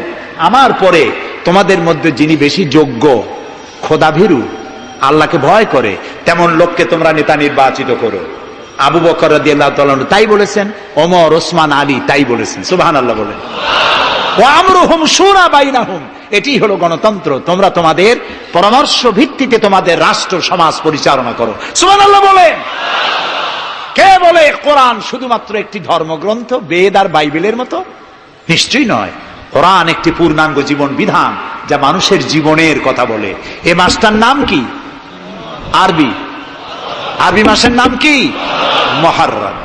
আমার পরে তোমাদের মধ্যে যিনি বেশি যোগ্য, খোদাভীরু, আল্লাহকে ভয় করে, তেমন লোককে তোমরা নেতা নির্বাচিত করো। আবু বকর রাদিয়াল্লাহু তাআলা তাই বলেছেন, ওমর, ওসমান, আলী তাই বলেছেন। সুবহানাল্লাহ বলেন। ওয়া আমরুহুম শুরা বাইনাহুম, এটি হলো গণতন্ত্র। তোমরা তোমাদের পরামর্শ ভিত্তিতে তোমাদের রাষ্ট্র সমাজ পরিচালনা করো। সুবহানাল্লাহ বলেন। কে বলে কোরআন শুধুমাত্র একটি ধর্মগ্রন্থ, বেদ আর বাইবেলের মতো? নিশ্চয়ই নয়। কোরআন একটি পূর্ণাঙ্গ জীবন বিধান, যা মানুষের জীবনের কথা বলে। এ মাসটার নাম কি? আরবি। আরবি মাসের নাম কি? মুহররম।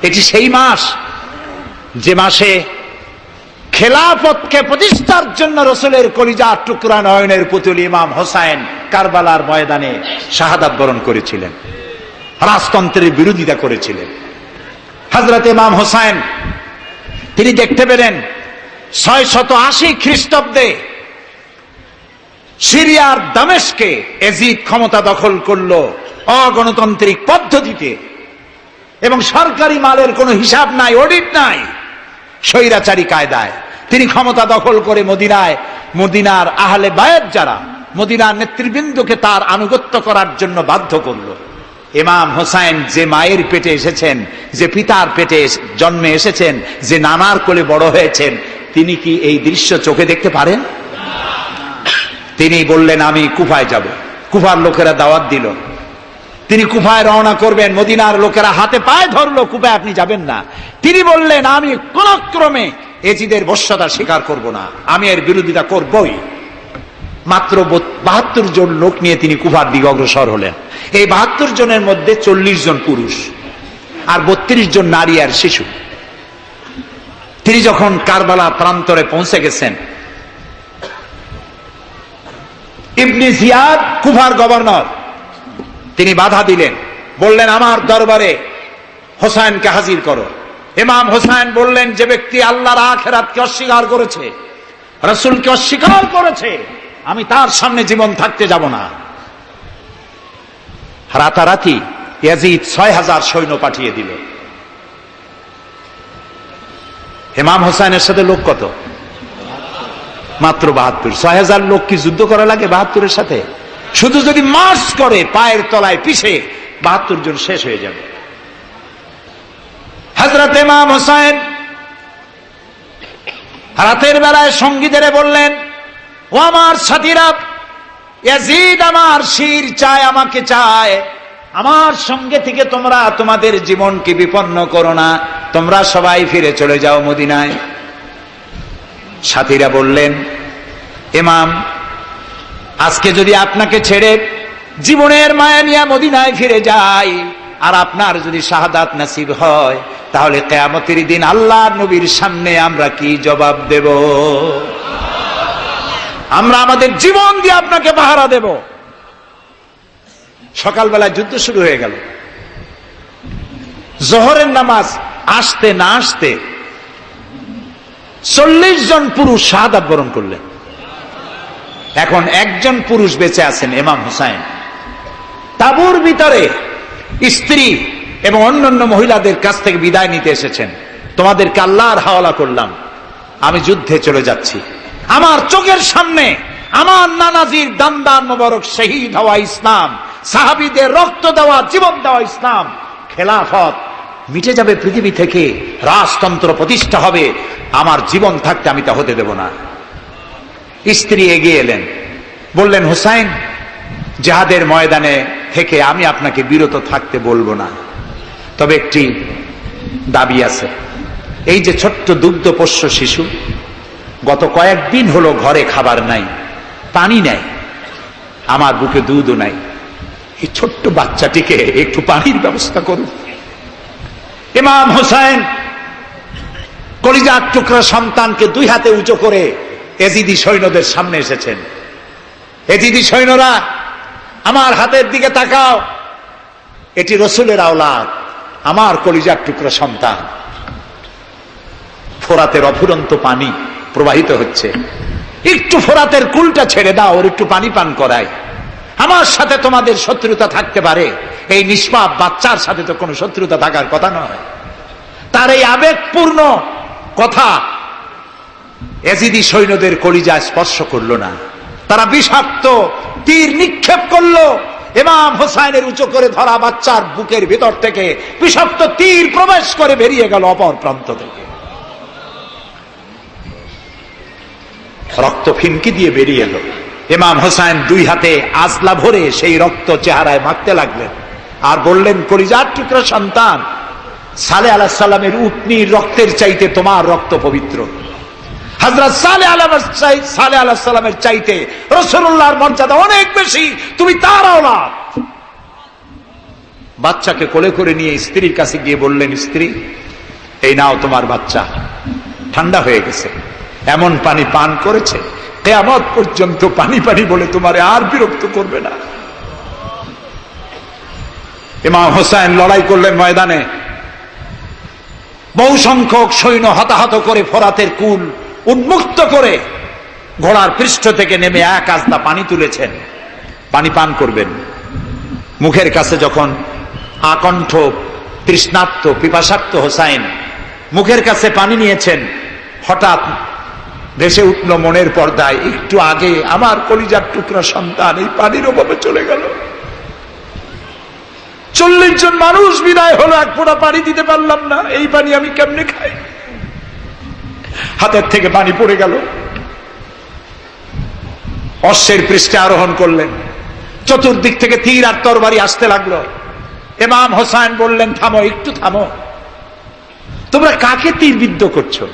এটি সেই মাস যে মাসে খেলাফতকে প্রতিষ্ঠার জন্য রাসূলের কলিজার টুকরা নয়নের পুতুল ইমাম হোসেন কারবালার ময়দানে শাহাদাত বরণ করেছিলেন, রাজতন্ত্রের বিরোধিতা করেছিলেন। হযরত ইমাম হোসেন তিনি দেখতে পেলেন 680 খ্রিস্টাব্দে সিরিয়ার দামেস্কে এজিদ ক্ষমতা দখল করলো অগণতান্ত্রিক পদ্ধতিতে, এবং সরকারি মালের কোনো হিসাব নাই, অডিট নাই, স্বৈরাচারী কায়দায় তিনি ক্ষমতা দখল করে মদিনার আহলে বায়াত যারা মদিনার নেতৃবৃন্দকে তার আনুগত্য করার জন্য বাধ্য করলো। ইমাম হোসাইন যে মায়ের পেটে এসেছেন, যে পিতার পেটে জন্মে এসেছেন, যে নানার কোলে বড় হয়েছেন, তিনি কি এই দৃশ্য চোখে দেখতে পারেন? তিনি বললেন আমি কুফায় যাব। কুফার লোকেরা দাওয়াত দিল, তিনি কুফায় রওনা করবেন। মদিনার লোকেরা হাতে পায়ে ধরলো, কুফায় আপনি যাবেন না। তিনি বললেন আমি কোন ক্রমে এজিদের বশ্যতা স্বীকার করব না, আমি এর বিরোধিতা করবই। মাত্র 72 জন লোক নিয়ে তিনি কুফার দিকে অগ্রসর হলেন। এই 72 জনের মধ্যে 40 জন পুরুষ আর 32 জন নারী আর শিশু। তিনি যখন কারবালা প্রান্তরে পৌঁছে গেছেন, ইবনে জিয়াদ কুফার গভর্নর, তিনি বাধা দিলেন, বললেন আমার দরবারে হোসাইনকে হাজির করো। ইমাম হোসাইন বললেন যে ব্যক্তি আল্লাহর আখিরাতকে অস্বীকার করেছে, রাসূলকে অস্বীকার করেছে, আমি তার সামনে জীবন থাকতে যাব না। রাতারাতি ইয়াজিদ 6000 সৈন্য পাঠিয়ে দিল। ইমাম হোসাইনের সাথে লোক কত? মাত্র 72। 6000 লোক কি যুদ্ধ করা লাগে 72-এর সাথে? শুধু যদি মার্চ করে পায়ের তলায় পিছে 72 জন শেষ হয়ে যাবে। হযরত ইমাম হোসেন রাতের বেলায় সঙ্গীদের বললেন, ও আমার সাথীরা, ইয়াজিদ আমার শির চায়, আমাকে চায়, আমার সঙ্গে থেকে তোমরা তোমাদের জীবনকে বিপন্ন করো না, তোমরা সবাই ফিরে চলে যাও মদিনায়। সাথীরা বললেন, ইমাম আজকে যদি আপনাকে ছেড়ে জীবনের মায়া নিয়ে মদিনায় ফিরে যাই, আর আপনার যদি শাহাদাত নসিব হয়, তাহলে কিয়ামতের দিন আল্লাহর নবীর সামনে আমরা কি জবাব দেব? আমরা আমাদের জীবন দিয়ে আপনাকে পাহারা দেব। সকালবেলায় যুদ্ধ শুরু হয়ে গেল। জোহরের নামাজ আসতে না আসতে 40 জন পুরুষ শাহাদাত বরণ করলেন। এখন একজন পুরুষ বেঁচে আছেন, ইমাম হুসাইন। তাঁবুর ভিতরে স্ত্রী এবং অন্যান্য মহিলাদের কাছ থেকে বিদায় নিতে এসেছেন। তোমাদেরকে আল্লাহর হাওয়ালা করলাম, আমি যুদ্ধে চলে যাচ্ছি। আমার চোখের সামনে আমার নানাজির দান্দান মোবারক শহীদ হওয়া ইসলাম, সাহাবীদের রক্ত দেওয়া, জীবন দেওয়া ইসলাম, খেলাফত মিটে যাবে পৃথিবী থেকে, রাজতন্ত্র প্রতিষ্ঠা হবে, আমার জীবন থাকতে আমি তা হতে দেব না। স্ত্রী এগিয়ে এলেন, বললেন, হুসাইন, জিহাদের ময়দানে থেকে আমি আপনাকে বিরত থাকতে বলবো না, তবে একটি দাবি আছে। এই যে ছোট্ট দুগ্ধপোষ্য শিশু, গত কয়েকদিন হলো ঘরে খাবার নাই, পানি নাই, আমার বুকে দুধও নাই, এই ছোট্ট বাচ্চাটিকে একটু পানির ব্যবস্থা করুন। ইমাম হুসাইন কলিজার টুকরা সন্তানকে 2 হাতে উঁচু করে এজিদি সৈন্যদের সামনে এসেছেন। এজিদি সৈন্যরা, আমার হাতের দিকে তাকাও, এটি রসুলের আওলাদ, আমার কলিজার টুকরা সন্তান। ফোরাতের অফুরন্ত পানি প্রবাহিত হচ্ছে, একটু ফোরাতের কুলটা ছেড়ে দাও, ওর একটু পানি পান করাই। আমার সাথে তোমাদের শত্রুতা থাকতে পারে, এই নিষ্পাপ বাচ্চার সাথে তো কোনো শত্রুতা থাকার কথা নয়। তার এই আবেগপূর্ণ কথা এজিদি সৈন্যদের কলিজা স্পর্শ করলো না। তারা বিষাক্ত তীর নিক্ষেপ করলো। ইমাম হুসাইনের উঁচু করে ধরা বাচ্চার বুকের ভিতর থেকে বিষাক্ত তীর প্রবেশ করে বেরিয়ে গেল অপর প্রান্ত থেকে, রক্ত ফিনকি দিয়ে বেরিয়ে এলো। ইমাম হুসাইন 2 হাতে আজলা ভরে সেই রক্ত চেহারায় মাখতে লাগলেন আর বললেন, কলিজার টুকরা সন্তান, সালেহ আলাইহিস সালামের উটনির রক্তের চাইতে তোমার রক্ত পবিত্র। হযরত সালেহ আলাইহিস সালামের চাইতে রাসূলুল্লাহর মর্যাদা অনেক বেশি, তুমি তার আওলাদ। বাচ্চাকে কোলে করে নিয়ে স্ত্রীর কাছে গিয়ে বললেন, স্ত্রী, এই নাও তোমার বাচ্চা, ঠান্ডা হয়ে গেছে, এমন পানি পান করেছে, কিয়ামত পর্যন্ত পানি পানি বলে তোমারে আর বিরক্ত করবে না। ইমাম হুসাইন লড়াই করলেন ময়দানে, বহু সংখ্যক সৈন্য হতাহত করে ফোরাতের কুল উন্মুক্ত করে ঘোড়ার পৃষ্ঠ থেকে নেমে এক আস্তা পানি তুলেছেন, পানি পান করবেন। মুখের কাছে যখন আকণ্ঠ তৃষ্ণার্ত পিপাসার্ত হোসাইন মুখের কাছে পানি নিয়েছেন, হঠাৎ ভেসে উঠল মনের পর্দায়, একটু আগে আমার কলিজার টুকরা সন্তান এই পানির অভাবে চলে গেল। 40 জন মানুষ বিদায় হলো, এক ফোঁটা পানি দিতে পারলাম না, এই পানি আমি কেমনে খাই? হাতের থেকে পানি পড়ে গেল। অশ্বের পৃষ্ঠে আরোহণ করলেন, চতুর্দিক থেকে তীর আর তরবারি আসতে লাগলো। ইমাম হোসাইন বললেন, থামো, একটু থামো, তোমরা কাকে তীরবিদ্ধ করছো?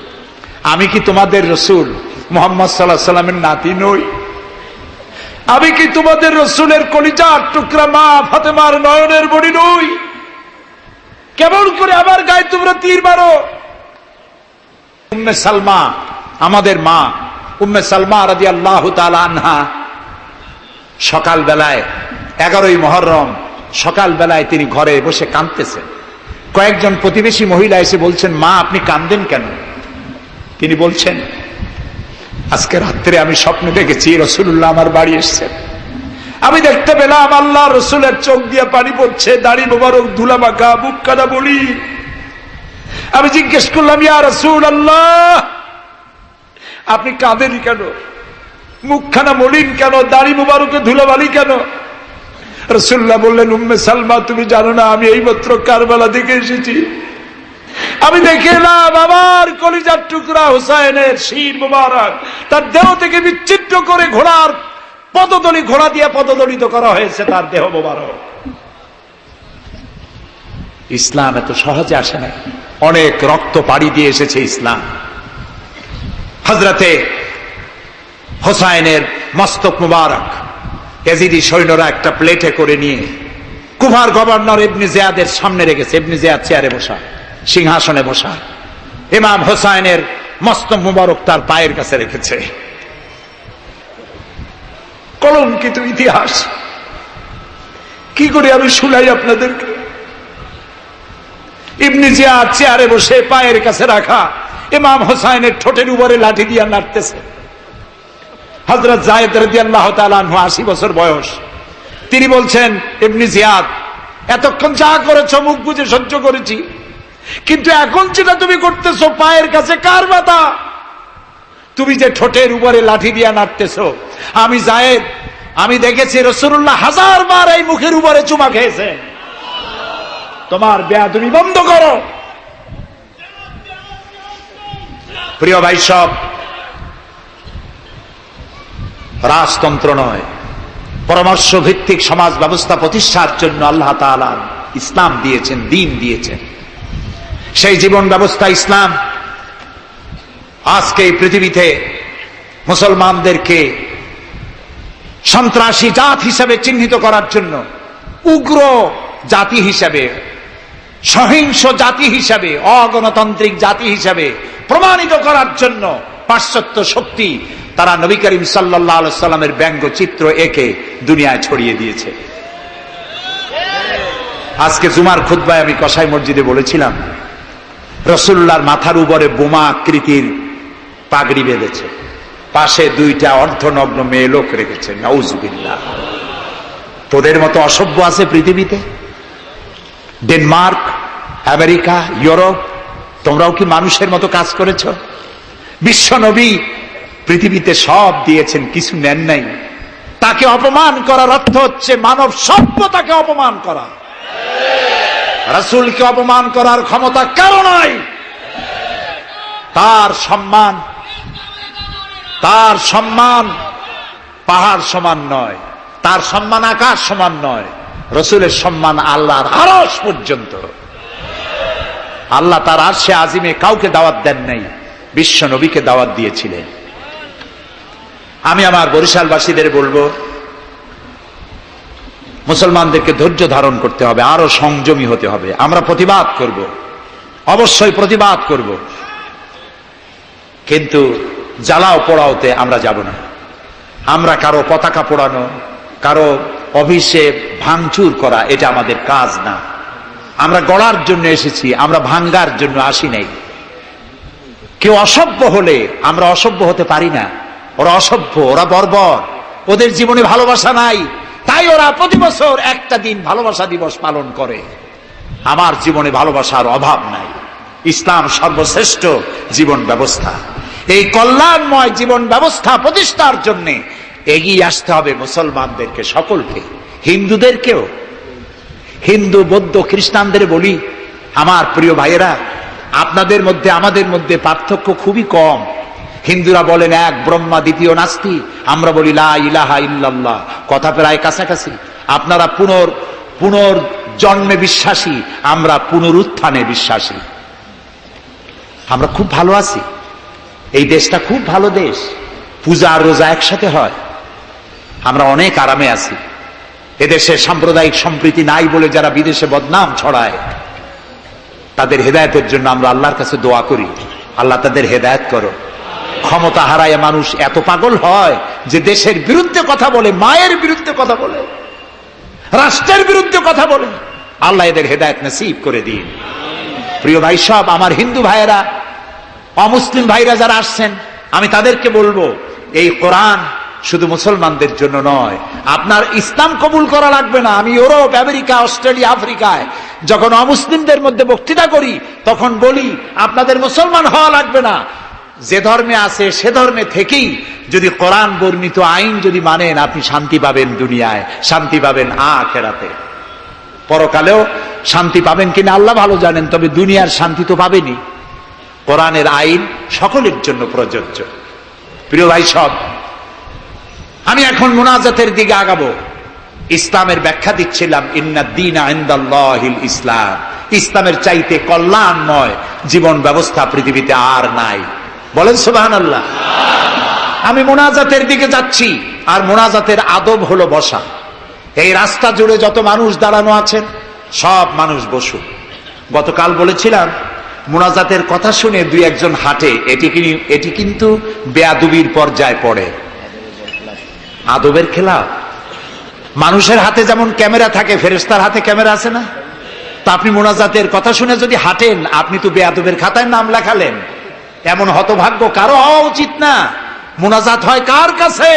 আমি কি তোমাদের রসুল মুহাম্মদ সাল্লাল্লাহু আলাইহি সাল্লামের নাতি নই? আমি কি তোমাদের রসুলের কলিজার টুকরা মা ফাতেমার নয়নের মণি নই? কেমন করে আমার গায়ে তোমরা তীর মারো? উম্মে সালমা, আমাদের মা উম্মে সালমা রাদিয়াল্লাহু তাআলা আনহা, সকাল বেলায় 11ই মুহররম সকাল বেলায় তিনি ঘরে বসে কাঁদতেছেন। কয়েকজন প্রতিবেশী মহিলা এসে বলছেন, মা আপনি কাঁদেন কেন? তিনি বলছেন, আজকে রাত্রে আমি স্বপ্নে দেখেছি রাসূলুল্লাহ আমার বাড়ি এসেছেন। আমি দেখতে পেলাম আল্লাহ রসুলের চোখ দিয়ে পানি পড়ছে, দাড়ি মোবারক ধুলা মাখা, বুক কাটা বলি। আমি জিজ্ঞেস করলাম, ইয়া রাসূলুল্লাহ আপনি কাঁদেনই কেন? মুখখানা মলিন কেন? দাড়ি মোবারকে ধুলাবালি কেন? রাসূলুল্লাহ বললেন, উম্মে সালমা তুমি জানো না আমি এইমাত্র কারবালা থেকে এসেছি। আমি দেখে এলাম আমার কলিজার টুকরা হুসাইনের শির মোবারক তার দেহ থেকে বিচ্ছিন্ন করে ঘোড়ার পদতলি, ঘোড়া দিয়ে পদদলিত করা হয়েছে তার দেহ মোবারক। ইসলাম এত সহজে আসে না, অনেক রক্ত পাড়ি দিয়ে এসেছে ইসলাম। হযরতে হোসাইনের মস্তক মুবারক ইয়াজিদি সৈন্যরা একটা প্লেটে করে নিয়ে কুফার গভর্নর ইবনে জিয়াদের সামনে রেখেছে। ইবনে জিয়াদ চেয়ারে বসা, সিংহাসনে বসা, ইমাম হোসাইনের মস্তক মুবারক তার পায়ের কাছে রেখেছে। কলঙ্কিত ইতিহাস, কি করে আমি শুনাই আপনাদেরকে? ইবনে জিয়াদ চেয়ারে বসে পায়ের কাছে রাখা ইমাম হোসাইনের ঠোঁটের উপরে লাঠি দিয়ে নাড়তেছে। হযরত যায়েদ রাদিয়াল্লাহু তাআলা আনহু 80 বছর বয়স, তিনি বলছেন, ইবনে জিয়াদ এতক্ষণ যা করেছো মুখ বুজে সহ্য করেছি, কিন্তু এখন যেটা তুমি করতেছো পায়ের কাছে কার ব্যথা? তুমি যে ঠোঁটের উপরে লাঠি দিয়ে নাড়তেছো, আমি যায়েদ আমি দেখেছি রাসূলুল্লাহ 1000 বার এই মুখের উপরে চুমা খেয়েছেন। তোমার বেয়াদবি বন্ধ করো। প্রিয় ভাই সব, রাজতন্ত্র নয়, পরামর্শ ভিত্তিক সমাজ ব্যবস্থা প্রতিষ্ঠার জন্য আল্লাহ তাআলা ইসলাম দিয়েছেন, দ্বীন দিয়েছেন। সেই জীবন ব্যবস্থা ইসলাম আজকে এই পৃথিবীতে মুসলমানদেরকে সন্ত্রাসী জাত হিসেবে চিহ্নিত করার জন্য, উগ্র জাতি হিসেবে, সহিংস জাতি হিসেবে, অগণতান্ত্রিক জাতি হিসেবে প্রমাণিত করার জন্য পাশ্চাত্য শক্তি তারা নবী করিম সাল্লাল্লাহু আলাইহি সাল্লামের ব্যঙ্গচিত্র এঁকে দুনিয়ায় ছড়িয়ে দিয়েছে। আজকে জুমার খুতবায় আমি কসাই মসজিদে বলেছিলাম, রাসূলুল্লাহর মাথার উপরে বোমা আকৃতির পাগড়ি বেঁধেছে, পাশে 2টা অর্ধনগ্ন মেয়ে লোক রেখেছে। নাউজুবিল্লাহ। তোদের মতো অসভ্য আছে পৃথিবীতে? ডেনমার্ক, আমেরিকা, ইউরোপ, তোমরাও কি মানুষের মতো কাজ করেছ? বিশ্ব নবী পৃথিবীতে সব দিয়েছেন, কিছু নেন নাই। তাকে অপমান করার অর্থ হচ্ছে মানব সভ্যতাকে অপমান করা। রাসূলকে অপমান করার ক্ষমতা কারো নাই। তার সম্মান পাহাড় সমান নয়, তার সম্মান আকাশ সমান নয়। রাসূলের সম্মান আল্লাহর আরশ পর্যন্ত। আল্লাহ তার আরশে আজিমে কাউকে দাওয়াত দেন নাই, বিশ্ব নবীকে দাওয়াত দিয়েছিলেন। আমি আমার বরিশালবাসীদের বলবো, মুসলমানদেরকে ধৈর্য ধারণ করতে হবে, আরো সংযমী হতে হবে। আমরা প্রতিবাদ করব, অবশ্যই প্রতিবাদ করব, কিন্তু জ্বালাও পোড়াওতে আমরা যাব না। আমরা কারো পতাকা পোড়ানো, কারো অফিসে ভাঙচুর করা, এটা আমাদের কাজ না। আমরা গড়ার জন্য এসেছি, আমরা ভাঙ্গার জন্য আসি নাই। কেউ অসভ্য হলে আমরা অসভ্য হতে পারি না, ওরা অসভ্য, ওরা বর্বর, ওদের জীবনে ভালোবাসা নাই, তাই ওরা প্রতি বছর একটা দিন ভালোবাসা দিবস পালন করে। আমার জীবনে ভালোবাসার অভাব নাই। ইসলাম সর্বশ্রেষ্ঠ জীবন ব্যবস্থা। এই কল্যাণময় জীবন ব্যবস্থা প্রতিষ্ঠার জন্য এগিয়ে আসতে হবে মুসলমানদেরকে, সকলকে, হিন্দুদেরকেও। হিন্দু, বৌদ্ধ, খ্রিস্টানদের বলি, আমার প্রিয় ভাইয়েরা, আপনাদের মধ্যে আমাদের মধ্যে পার্থক্য খুবই কম। হিন্দুরা বলেন এক ব্রহ্মা, দ্বিতীয় নাস্তি, আমরা বলি লা ইলাহা ইল্লাল্লাহ, কথা প্রায় কাছাকাছি। আপনারা পুনর্জন্মে বিশ্বাসী, আমরা পুনরুত্থানে বিশ্বাসী। আমরা খুব ভালো আছি, এই দেশটা খুব ভালো দেশ, পূজা আর রোজা একসাথে হয়, আমরা অনেক আরামে আছি। এদেশে সাম্প্রদায়িক সম্প্রীতি নাই বলে যারা বিদেশে বদনাম ছড়ায়, তাদের হেদায়েতের জন্য আমরা আল্লাহর কাছে দোয়া করি, আল্লাহ তাদের হেদায়েত করো। ক্ষমতা হারায় মানুষ এত পাগল হয় যে দেশের বিরুদ্ধে কথা বলে, মায়ের বিরুদ্ধে কথা বলে, রাষ্ট্রের বিরুদ্ধে কথা বলে। আল্লাহ এদের হেদায়েত নসিব করে দিন। প্রিয় ভাই সব, আমার হিন্দু ভাইয়েরা, অমুসলিম ভাইরা যারা আসছেন, আমি তাদেরকে বলবো, এই কোরআন শুধু মুসলমানদের জন্য নয়। আপনার ইসলাম কবুল করা লাগবে না। আমি ইউরোপ, আমেরিকা, অস্ট্রেলিয়া, আফ্রিকায় যখন অমুসলিমদের মধ্যে বক্তৃতা করি, তখন বলি আপনাদের মুসলমান হওয়া লাগবে না, যে ধর্মে আছে সে ধর্মে থেকেই যদি কোরআন বর্ণিত আইন যদি মানেন, আপনি শান্তি পাবেন দুনিয়ায়, শান্তি পাবেন আখিরাতে। পরকালেও শান্তি পাবেন কিনা আল্লাহ ভালো জানেন, তবে দুনিয়ার শান্তি তো পাবেনই। কোরআনের আইন সকলের জন্য প্রযোজ্য। প্রিয় ভাই সব, আমি এখন মুনাজাতের দিকে আগাবো। ইসলামের ব্যাখ্যা দিচ্ছিলাম, ইন্নাদ-দীনা ইনদাল্লাহিল ইসলাম। ইসলামের চাইতে কল্যাণময় জীবন ব্যবস্থা পৃথিবীতে আর নাই। বলেন সুবহানাল্লাহ। আমি মুনাজাতের দিকে যাচ্ছি, আর মুনাজাতের আদব হলো বসা। এই রাস্তা জুড়ে যত মানুষ দাঁড়ানো আছেন, সব মানুষ বসুন। গতকাল বলেছিলাম, মুনাজাতের কথা শুনে দুই একজন হাঁটে, এটি কিন্তু বেয়াদবির পর্যায়ে পড়ে। আদবের খেলা। মানুষের হাতে যেমন ক্যামেরা থাকে, ফেরেশতার হাতে ক্যামেরা আছে না? তা আপনি মুনাজাতের কথা শুনে যদি হাঁটেন, আপনি তো বেয়াদবের খাতায় নাম লেখালেন। এমন হতভাগ্য কারো হওয়া উচিত না। মুনাজাত হয় কার কাছে?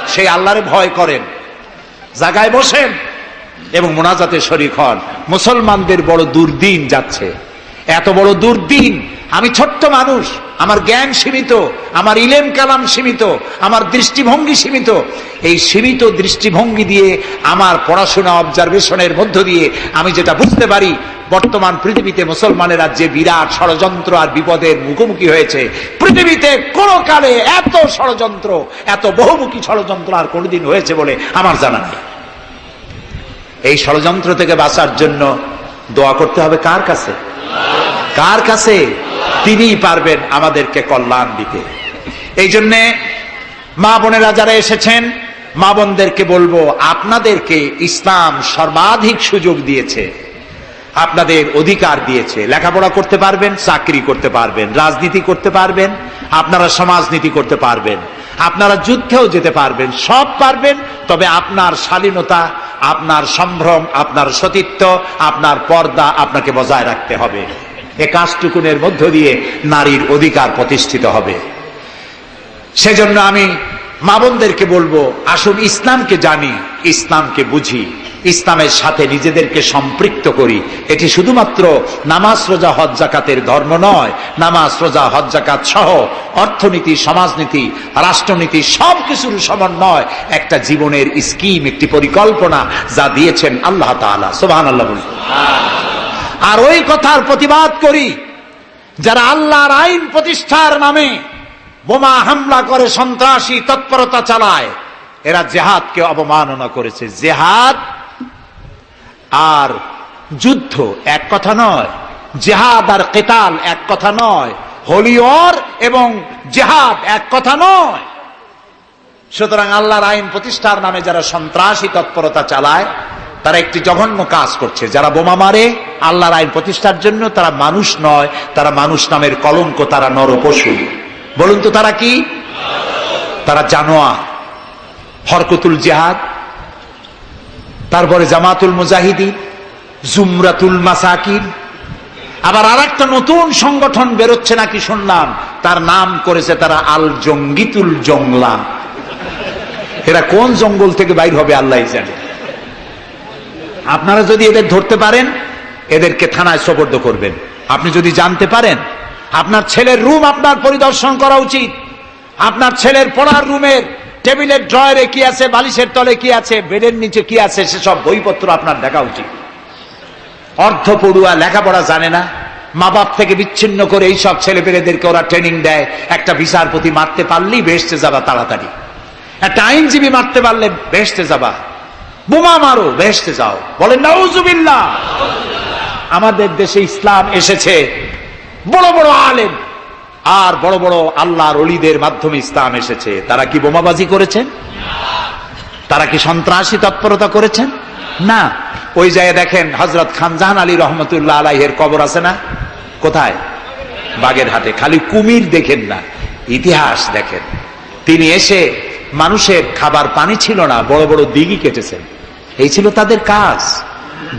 সেই আল্লাহরে ভয় করেন, জায়গায় বসেন এবং মুনাজাতে শরীক হন। মুসলমানদের বড় দুর্দিন যাচ্ছে, এত বড় দুর্দিন। আমি ছোট্ট মানুষ, আমার জ্ঞান সীমিত, আমার ইলেম কালাম সীমিত, আমার দৃষ্টিভঙ্গি সীমিত। এই সীমিত দৃষ্টিভঙ্গি দিয়ে, আমার পড়াশোনা অবজারভেশনের মধ্য দিয়ে আমি যেটা বুঝতে পারি, বর্তমান পৃথিবীতে মুসলমানেরা যে বিরাট ষড়যন্ত্র আর বিপদের মুখোমুখি হয়েছে, পৃথিবীতে কোনো কালে এত ষড়যন্ত্র, এত বহুমুখী ষড়যন্ত্র আর কোনোদিন হয়েছে বলে আমার জানা নেই। এই ষড়যন্ত্র থেকে বাঁচার জন্য দোয়া করতে হবে কার কাছে? কার কাছে? তিনিই পারবেন আমাদেরকে কল্যাণ দিতে। এই জন্যে মা বোনেরা যারা এসেছেন, মা বোনদেরকে বলবো, আপনাদেরকে ইসলাম সর্বাধিক সুযোগ দিয়েছে, আপনাদের অধিকার দিয়েছে। লেখাপড়া করতে পারবেন, চাকরি করতে পারবেন, রাজনীতি করতে পারবেন, আপনারা সমাজনীতি করতে পারবেন, আপনারা যুদ্ধেও যেতে পারবেন, সব পারবেন। তবে আপনার শালীনতা, আপনার সম্ভ্রম, আপনার সতীত্ব, আপনার পর্দা আপনাকে বজায় রাখতে হবে। এ কাজটুকুনের মধ্য দিয়ে নারীর অধিকার প্রতিষ্ঠিত হবে। সেজন্য আমি মা বোনদেরকে বলবো, আসুন ইসলামকে জানি, ইসলামকে বুঝি, ইসলামের সাথে নিজেদেরকে সম্পৃক্ত করি। এটি শুধুমাত্র নামাজ, রোজা, হজ, যাকাতের ধর্ম নয়। নামাজ, রোজা, হজ, যাকাত সহ অর্থনীতি, সমাজনীতি, রাষ্ট্রনীতি সবকিছুর সমন্বয় একটা জীবনের স্কিম, একটি পরিকল্পনা যা দিয়েছেন আল্লাহ তাআলা। সুবহানাল্লাহ বলুন। আর ওই কথার প্রতিবাদ করি যারা আল্লাহর আইন প্রতিষ্ঠার নামে বোমা হামলা করে, সন্ত্রাসী তৎপরতা চালায়। এরা জিহাদকে অবমাননা করেছে। জিহাদ আর যুদ্ধ এক কথা নয়, জিহাদ আর কিতাল এক কথা নয়, হোলি ওয়ার এবং জিহাদ এক কথা নয়। সুতরাং আল্লাহর আইন প্রতিষ্ঠার নামে যারা সন্ত্রাসী তৎপরতা চালায়, তারা একটি জঘন্য কাজ করছে। যারা বোমা মারে আল্লাহর আইন প্রতিষ্ঠার জন্য, তারা মানুষ নয়, তারা মানুষ নামের কলঙ্ক, তারা নরপশু। বলুন তো তারা কি? তারা জানোয়ার। হরকতুল জিহাদ, তারপরে জামাতুল মুজাহিদিন, জুমরাতুল মাসাকিন, আবার আর একটা নতুন সংগঠন বেরোচ্ছে নাকি শুনলাম, তার নাম করেছে তারা আল জঙ্গিতুল জংলা। এরা কোন জঙ্গল থেকে বাইর হবে আল্লাহই জানে। আপনারা যদি এদের ধরতে পারেন, এদেরকে থানায় সোপর্দ করবেন। আপনি যদি জানতে পারেন, আপনার ছেলের রুম আপনার পরিদর্শন করা উচিত। আপনার ছেলের পড়ার রুমের টেবিলের ড্রয়ারে কি আছে, বালিশের তলে কি আছে, বেডের নিচে কি আছে, সেসব বইপত্র আপনার দেখা উচিত। অর্ধ পড়ুয়া, লেখাপড়া জানে না, মা বাপ থেকে বিচ্ছিন্ন করে এইসব ছেলেপেলেদেরকে ওরা ট্রেনিং দেয়। একটা বিচারপতি মারতে পারলেই বেহেশতে যাবা তাড়াতাড়ি, একটা আইনজীবী মারতে পারলে বেহেশতে যাবা, বোমা মারো বেহেশতে যাও। বলেন নাউজুবিল্লাহ। আমাদের দেশে ইসলাম এসেছে বড় বড় আলেম আর বড় বড় আল্লাহর ওলিদের মাধ্যমে ইসলাম এসেছে। তারা কি বোমাবাজি করেছেন? তারা কি সন্ত্রাসী তৎপরতা করেছেন? না। ওই জায়গায় দেখেন হযরত খানজাহান আলী রহমতুল্লাহ আলাইহির কবর আছে না? কোথায়? বাগেরহাটে। খালি কুমির দেখেন না, ইতিহাস দেখেন। তিনি এসে, মানুষের খাবার পানি ছিল না, বড় বড় দিঘি কেটেছেন। এই ছিল তাদের কাজ।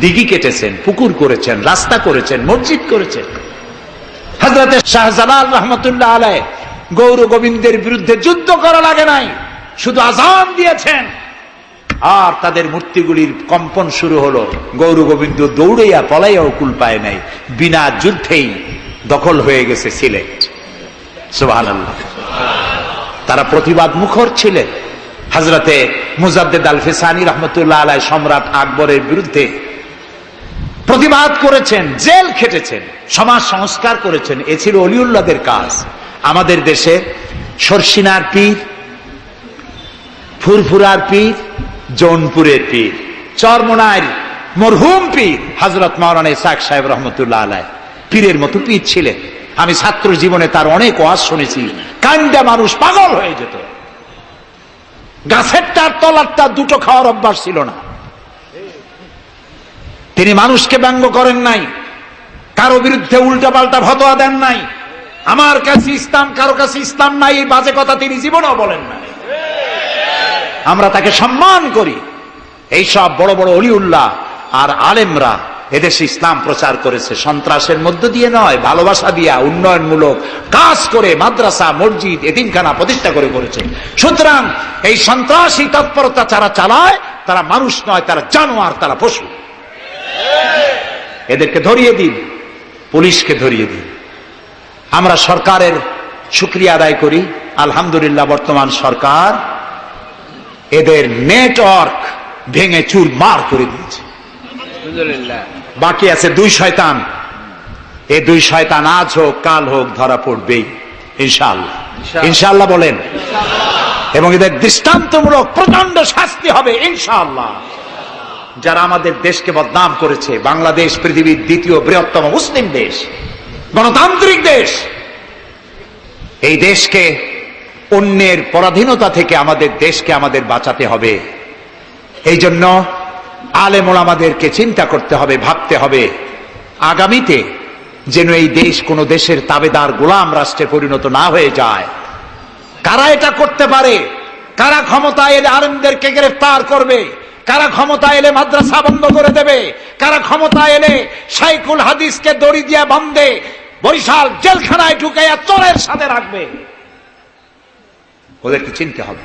দিঘি কেটেছেন, পুকুর করেছেন, রাস্তা করেছেন, মসজিদ করেছেন। হযরতে শাহজালাল রহমতুল্লাহ আলাইহি গৌর গোবিন্দের বিরুদ্ধে যুদ্ধ করা লাগে নাই, শুধু আযান দিয়েছেন আর তাদের মূর্তিগুলির কম্পন শুরু হলো। গৌর গোবিন্দ দৌড়াইয়া পলাইয়াও কুল পায় নাই, বিনা যুদ্ধেই দখল হয়ে গেছে সিলেট। সুবহানাল্লাহ। তারা প্রতিবাদ মুখর ছিলেন। হযরতে মুজাদ্দেদ আল ফিসানি রহমতুল্লাহ আলাইহি সম্রাট আকবরের বিরুদ্ধে প্রতিবাদ করেছেন, জেল খেটেছেন, সমাজ সংস্কার করেছেন। এ ছিল অলিউল্লাহদের কাজ। আমাদের দেশে শর্ষিনার পীর, ফুরফুরার পীর, জৌনপুরের পীর, চরমোনাইর মরহুম পীর হযরত মাওলানা ইসহাক সাহেব রহমতুল্লাহ আলাইহি পীরের মতো পীর ছিলেন। আমি ছাত্র জীবনে তার অনেক ওয়াজ শুনেছি। কান্দা মানুষ পাগল হয়ে যেত। গাছের তার তলারটা দুটো খাওয়ার অভ্যাস ছিল না। তিনি মানুষকে ব্যঙ্গ করেন নাই, কারো বিরুদ্ধে উল্টাপাল্টা ফতোয়া দেন নাই। আমার কাছে ইসলাম, কারো কাছে ইসলাম নাই, এই বাজে কথা তিনি জীবনেও বলেন নাই। আমরা তাকে সম্মান করি। এইসব বড় বড় অলিউল্লাহ আর আলেমরা এদেশে ইসলাম প্রচার করেছে, সন্ত্রাসের মধ্য দিয়ে নয়, ভালোবাসা দিয়া উন্নয়নমূলক কাজ করে মাদ্রাসা, মসজিদ, এতিমখানা প্রতিষ্ঠা করে করেছে। সুতরাং এই সন্ত্রাসী তৎপরতা যারা চালায় তারা মানুষ নয়, তারা জানোয়ার, তারা পশু। এদেরকে ধরিয়ে দিন, পুলিশকে ধরিয়ে দিন। আমরা সরকারের শুকরিয়া আদায় করি। আলহামদুলিল্লাহ, বর্তমান সরকার এদের নেটওয়ার্ক ভেঙে চুরমার করে দিয়েছে। বাকি আছে দুই শয়তান। এই দুই শয়তান আজ হোক কাল হোক ধরা পড়বেই ইনশাআল্লাহ। ইনশাআল্লাহ বলেন। এবং এদের দৃষ্টান্তমূলক প্রচন্ড শাস্তি হবে ইনশাআল্লাহ। যারা আমাদের দেশকে বদনাম করেছে, বাংলাদেশ পৃথিবীর দ্বিতীয় বৃহত্তম মুসলিম দেশ, গণতান্ত্রিক দেশ, এই দেশকে অন্যের পরাধীনতা থেকে আমাদের দেশকে আমাদের বাঁচাতে হবে। এই জন্য আলেম ওলামাদেরকে চিন্তা করতে হবে, ভাবতে হবে আগামীতে যেন এই দেশ কোন দেশের তাবেদার গোলাম রাষ্ট্রে পরিণত না হয়ে যায়। কারা এটা করতে পারে? কারা ক্ষমতা এলে আলেমদেরকে গ্রেফতার করবে? কারা ক্ষমতা এলে মাদ্রাসা বন্ধ করে দেবে? কারা ক্ষমতা এলে শাইখুল হাদিসকে দড়ি দিয়া বাঁধে বরিশাল জেলখানায় ঢুকাইয়া চোরের সাথে রাখবে? ওদেরকে চিনতে হবে,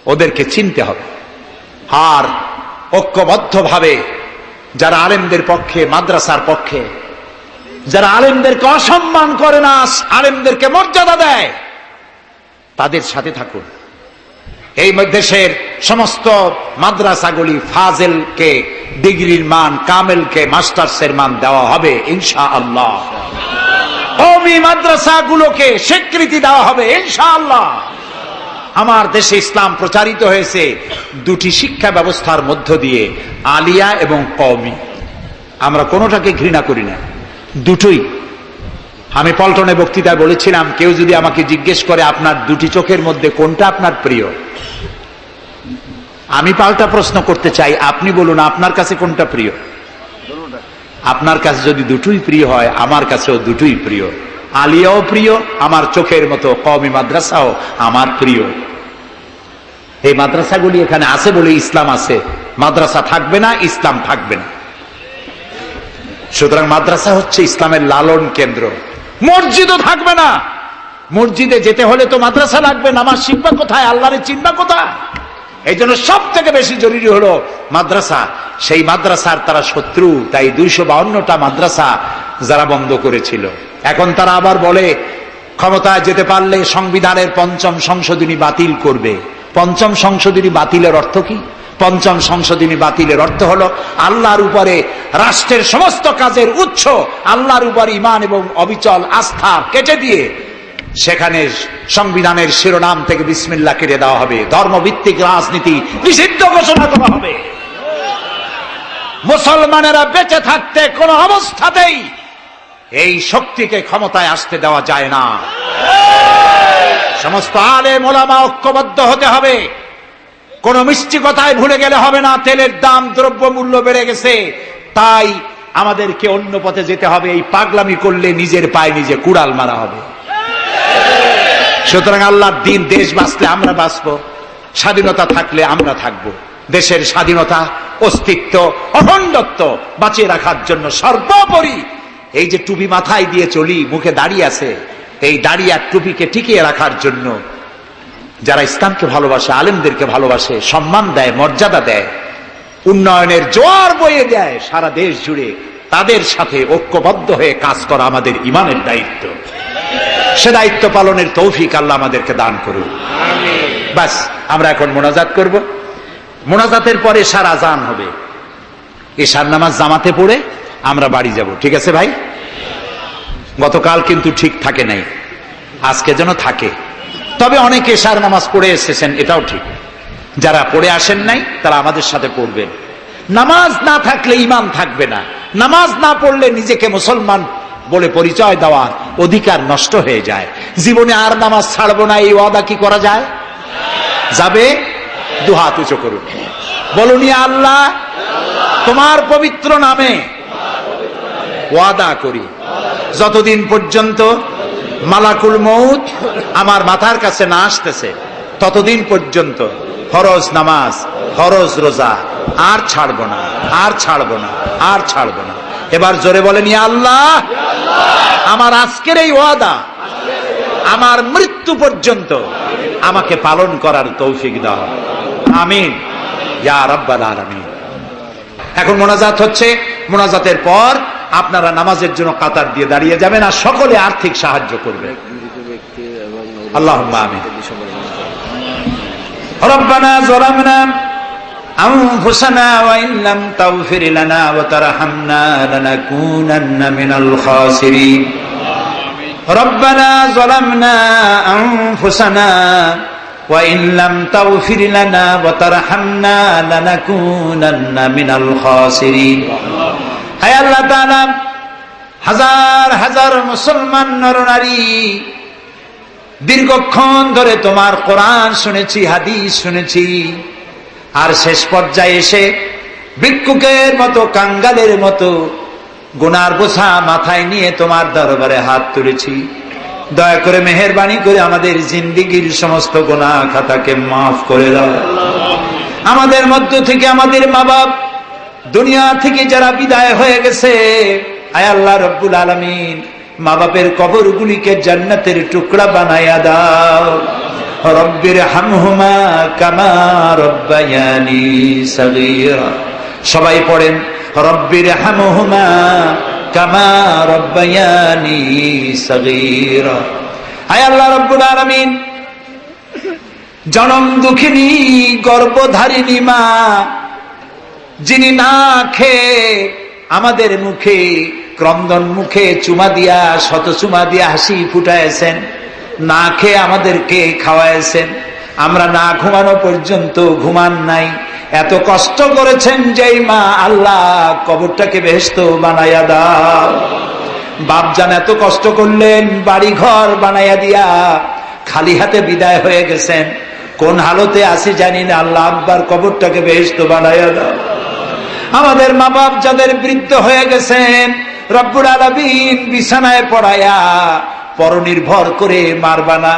ওদেরকে চিনতে হবে। আর ঐক্যবদ্ধভাবে যারা আলেমদের পক্ষে, মাদ্রাসার পক্ষে, যারা আলেমদেরকে অসম্মান করে না, আলেমদেরকে মর্যাদা দেয়, তাদের সাথে থাকুন। এই দেশের সমস্ত মাদ্রাসাগুলি ফাজেলকে ডিগ্রির মান, কামেলকে মাস্টার্সের মান দেওয়া হবে ইনশাআল্লাহ। কওমি মাদ্রাসাগুলোকে স্বীকৃতি দেওয়া হবে ইনশাআল্লাহ। আমার দেশে ইসলাম প্রচারিত হয়েছে দুটি শিক্ষা ব্যবস্থার মধ্য দিয়ে, আলিয়া এবং কওমি। আমরা কোনোটাকে ঘৃণা করি না, দুটোই। আমি পল্টনে বক্তৃতায় বলেছিলাম, কেউ যদি আমাকে জিজ্ঞেস করে আপনার দুটি চোখের মধ্যে কোনটা আপনার প্রিয়, আমি পাল্টা প্রশ্ন করতে চাই, আপনি বলুন আপনার কাছে কোনটা প্রিয়? আপনার কাছে যদি দুটোই প্রিয় হয়, আমার কাছেও দুটোই প্রিয়। আলিয়াও প্রিয় আমার চোখের মতো, কওমি মাদ্রাসাও আমার প্রিয়। এই মাদ্রাসাগুলি এখানে আছে বলে ইসলাম আছে, মাদ্রাসা থাকবে না, ইসলাম থাকবে না। সুতরাং মাদ্রাসা হচ্ছে ইসলামের লালন কেন্দ্র। মসজিদও থাকবে না। মসজিদে যেতে হলে তো মাদ্রাসা লাগবে, নামাজ শিখবা কোথায়, আল্লাহরে চিনবা কোথায়? এই জন্য সব থেকে বেশি জরুরি হলো মাদ্রাসা। সেই মাদ্রাসার তারা শত্রু, তাই 252টা মাদ্রাসা যারা বন্ধ করেছিল, এখন তারা আবার বলে ক্ষমতায় যেতে পারলে সংবিধানের 5ম সংশোধনী বাতিল করবে। 5ম সংশোধনী বাতিলের অর্থ কি? 5ম সংশোধনী বাতিলের অর্থ হলো আল্লাহর উপরে, রাষ্ট্রের সমস্ত কাজের উৎস আল্লাহর উপর ঈমান এবং অবিচল আস্থা কেটে দিয়ে সেখানে সংবিধানের শিরোনাম থেকে বিসমিল্লাহ কেটে দেওয়া হবে, ধর্মভিত্তিক রাজনীতি নিষিদ্ধ ঘোষণা করা হবে। মুসলমানেরা বেঁচে থাকতে কোন অবস্থাতেই এই শক্তিকে ক্ষমতায় আসতে দেওয়া যায় না। সমস্ত আলেম ওলামা ঐক্যবদ্ধ হতে হবে। কোন মিষ্টি কথায় ভুলে গেলে হবে না। তেলের দাম, দ্রব্য মূল্য বেড়ে গেছে, তাই আমাদেরকে অন্য পথে যেতে হবে। এই পাগলামি করলে নিজের পায়ে নিজে কুড়াল মারা হবে। সুতরাং আল্লাহর দিন, দেশ বাঁচলে আমরা বাঁচবো, স্বাধীনতা থাকলে আমরা থাকবো। দেশের স্বাধীনতা, অস্তিত্ব, অখণ্ডত্ব বাঁচিয়ে রাখার জন্য সর্বোপরি এই যে টুপি মাথায় দিয়ে চলি, মুখে দাড়ি আছে, এই দাড়ি আর টুপিকে টিকিয়ে রাখার জন্য যারা ইসলামকে ভালোবাসে, আলেমদেরকে ভালোবাসে, সম্মান দেয়, মর্যাদা দেয়, উন্নয়নের জোয়ার বয়ে দেয় সারা দেশ জুড়ে, তাদের সাথে ঐক্যবদ্ধ হয়ে কাজ করা আমাদের ইমানের দায়িত্ব। সে দায়িত্ব পালনের তৌফিক আল্লাহ আমাদেরকে দান করুন। বাস, আমরা এখন মোনাজাত করব। মোনাজাতের পরে এশার আজান হবে। এশার নামাজ জামাতে পড়ে আমরা বাড়ি যাব। ঠিক আছে ভাই? গতকাল কিন্তু ঠিক থাকে নাই, আজকে যেন থাকে। তবে অনেকে এশার নামাজ পড়ে এসেছেন, এটাও ঠিক। যারা পড়ে আসেন নাই তারা আমাদের সাথে পড়বেন। নামাজ না থাকলে ঈমান থাকবে না। নামাজ না পড়লে নিজেকে মুসলমান বলে পরিচয় দেওয়ার অধিকার নষ্ট হয়ে যায়। জীবনে আর নামাজ ছাড়বো না, এই ওয়াদা কি করা যায়? যাবে? দুহাত উঁচু করুন, বলুন ইয়া আল্লাহ, তোমার পবিত্র নামে ওয়াদা করি, যতদিন পর্যন্ত মালাকুল মউত আমার মাথার কাছে না আসতেছে ততদিন পর্যন্ত ফরজ নামাজ, ফরজ রোজা আর ছাড়বো না, আর ছাড়বো না, আর ছাড়বো না। এবার জোরে বলেন ইয়া আল্লাহ, আমার আজকের এই ওয়াদা আমার মৃত্যু পর্যন্ত আমাকে পালন করার তৌফিক দাও। আমিন ইয়া রাব্বাল আলামিন। এখন মোনাজাত হচ্ছে। মোনাজাতের পর আপনারা নামাজের জন্য কাতার দিয়ে দাঁড়িয়ে যাবেন আর সকলে আর্থিক সাহায্য করবে। আল্লাহুম্মা আমিন। রব্বানা যালামনা আনফুসানা ওয়া ইন লাম তাগফির লানা ওয়া তারহামনা লানাকুনান্না মিনাল খাসিরিন। রব্বানা যালামনা আনফুসানা ওয়া ইন লাম তাগফির লানা ওয়া তারহামনা লানাকুনান্না মিনাল খাসিরিন। হে আল্লাহ তাআলা, হাজার হাজার মুসলমান নরনারী দীর্ঘক্ষণ ধরে তোমার কোরআন শুনেছি, হাদিস শুনেছি, আর শেষ পর্যায়ে এসে ভিক্ষুকের মতো, কাঙ্গালের মতো গুনার বোঝা মাথায় নিয়ে তোমার দরবারে হাত তুলেছি। দয়া করে মেহেরবানি করে আমাদের জিন্দেগীর সমস্ত গুনাহ খাতাকে মাফ করে দাও। আমাদের মধ্য থেকে আমাদের মা বাপ দুনিয়া থেকে যারা বিদায় হয়ে গেছে, আয় আল্লাহ রব্বুল আলামিন, মা বাপের কবরগুলিকে জান্নাতের টুকরা বানায়া দাও। রব্বির হামহুমা কামা রব্বায়ানি সগীরা। সবাই পড়েন রব্বির হামহুমা কামা রব্বায়ানি সগীরা। আয় আল্লাহ রব্বুল আলামিন, জনম দুঃখিনী গর্ভধারিণী মা, যিনি না খেয়ে আমাদের মুখে, ক্রন্দন মুখে চুমা দিয়া, শত চুমা দিয়া হাসি ফুটাইছেন, না খেয়ে আমাদেরকে খাওয়াইছেন, আমরা না ঘুমানো পর্যন্ত ঘুমান নাই, এত কষ্ট করেছেন যেই মা, আল্লাহ কবরটাকে বেহেশত বানাইয়া দাও। বাপজান এত কষ্ট করলেন, বাড়ি ঘর বানাইয়া দিয়া খালি হাতে বিদায় হয়ে গেছেন, কোন হালতে আসি জানি না, আল্লাহ আব্বার কবরটাকে বেহেশত বানাইয়া দাও। আমাদের মা বাপ যাদের বৃদ্ধ হয়ে গেছেন, রব্বুল আলামিন বিছানায় পড়ায়া পরনির্ভর করে মারবানা।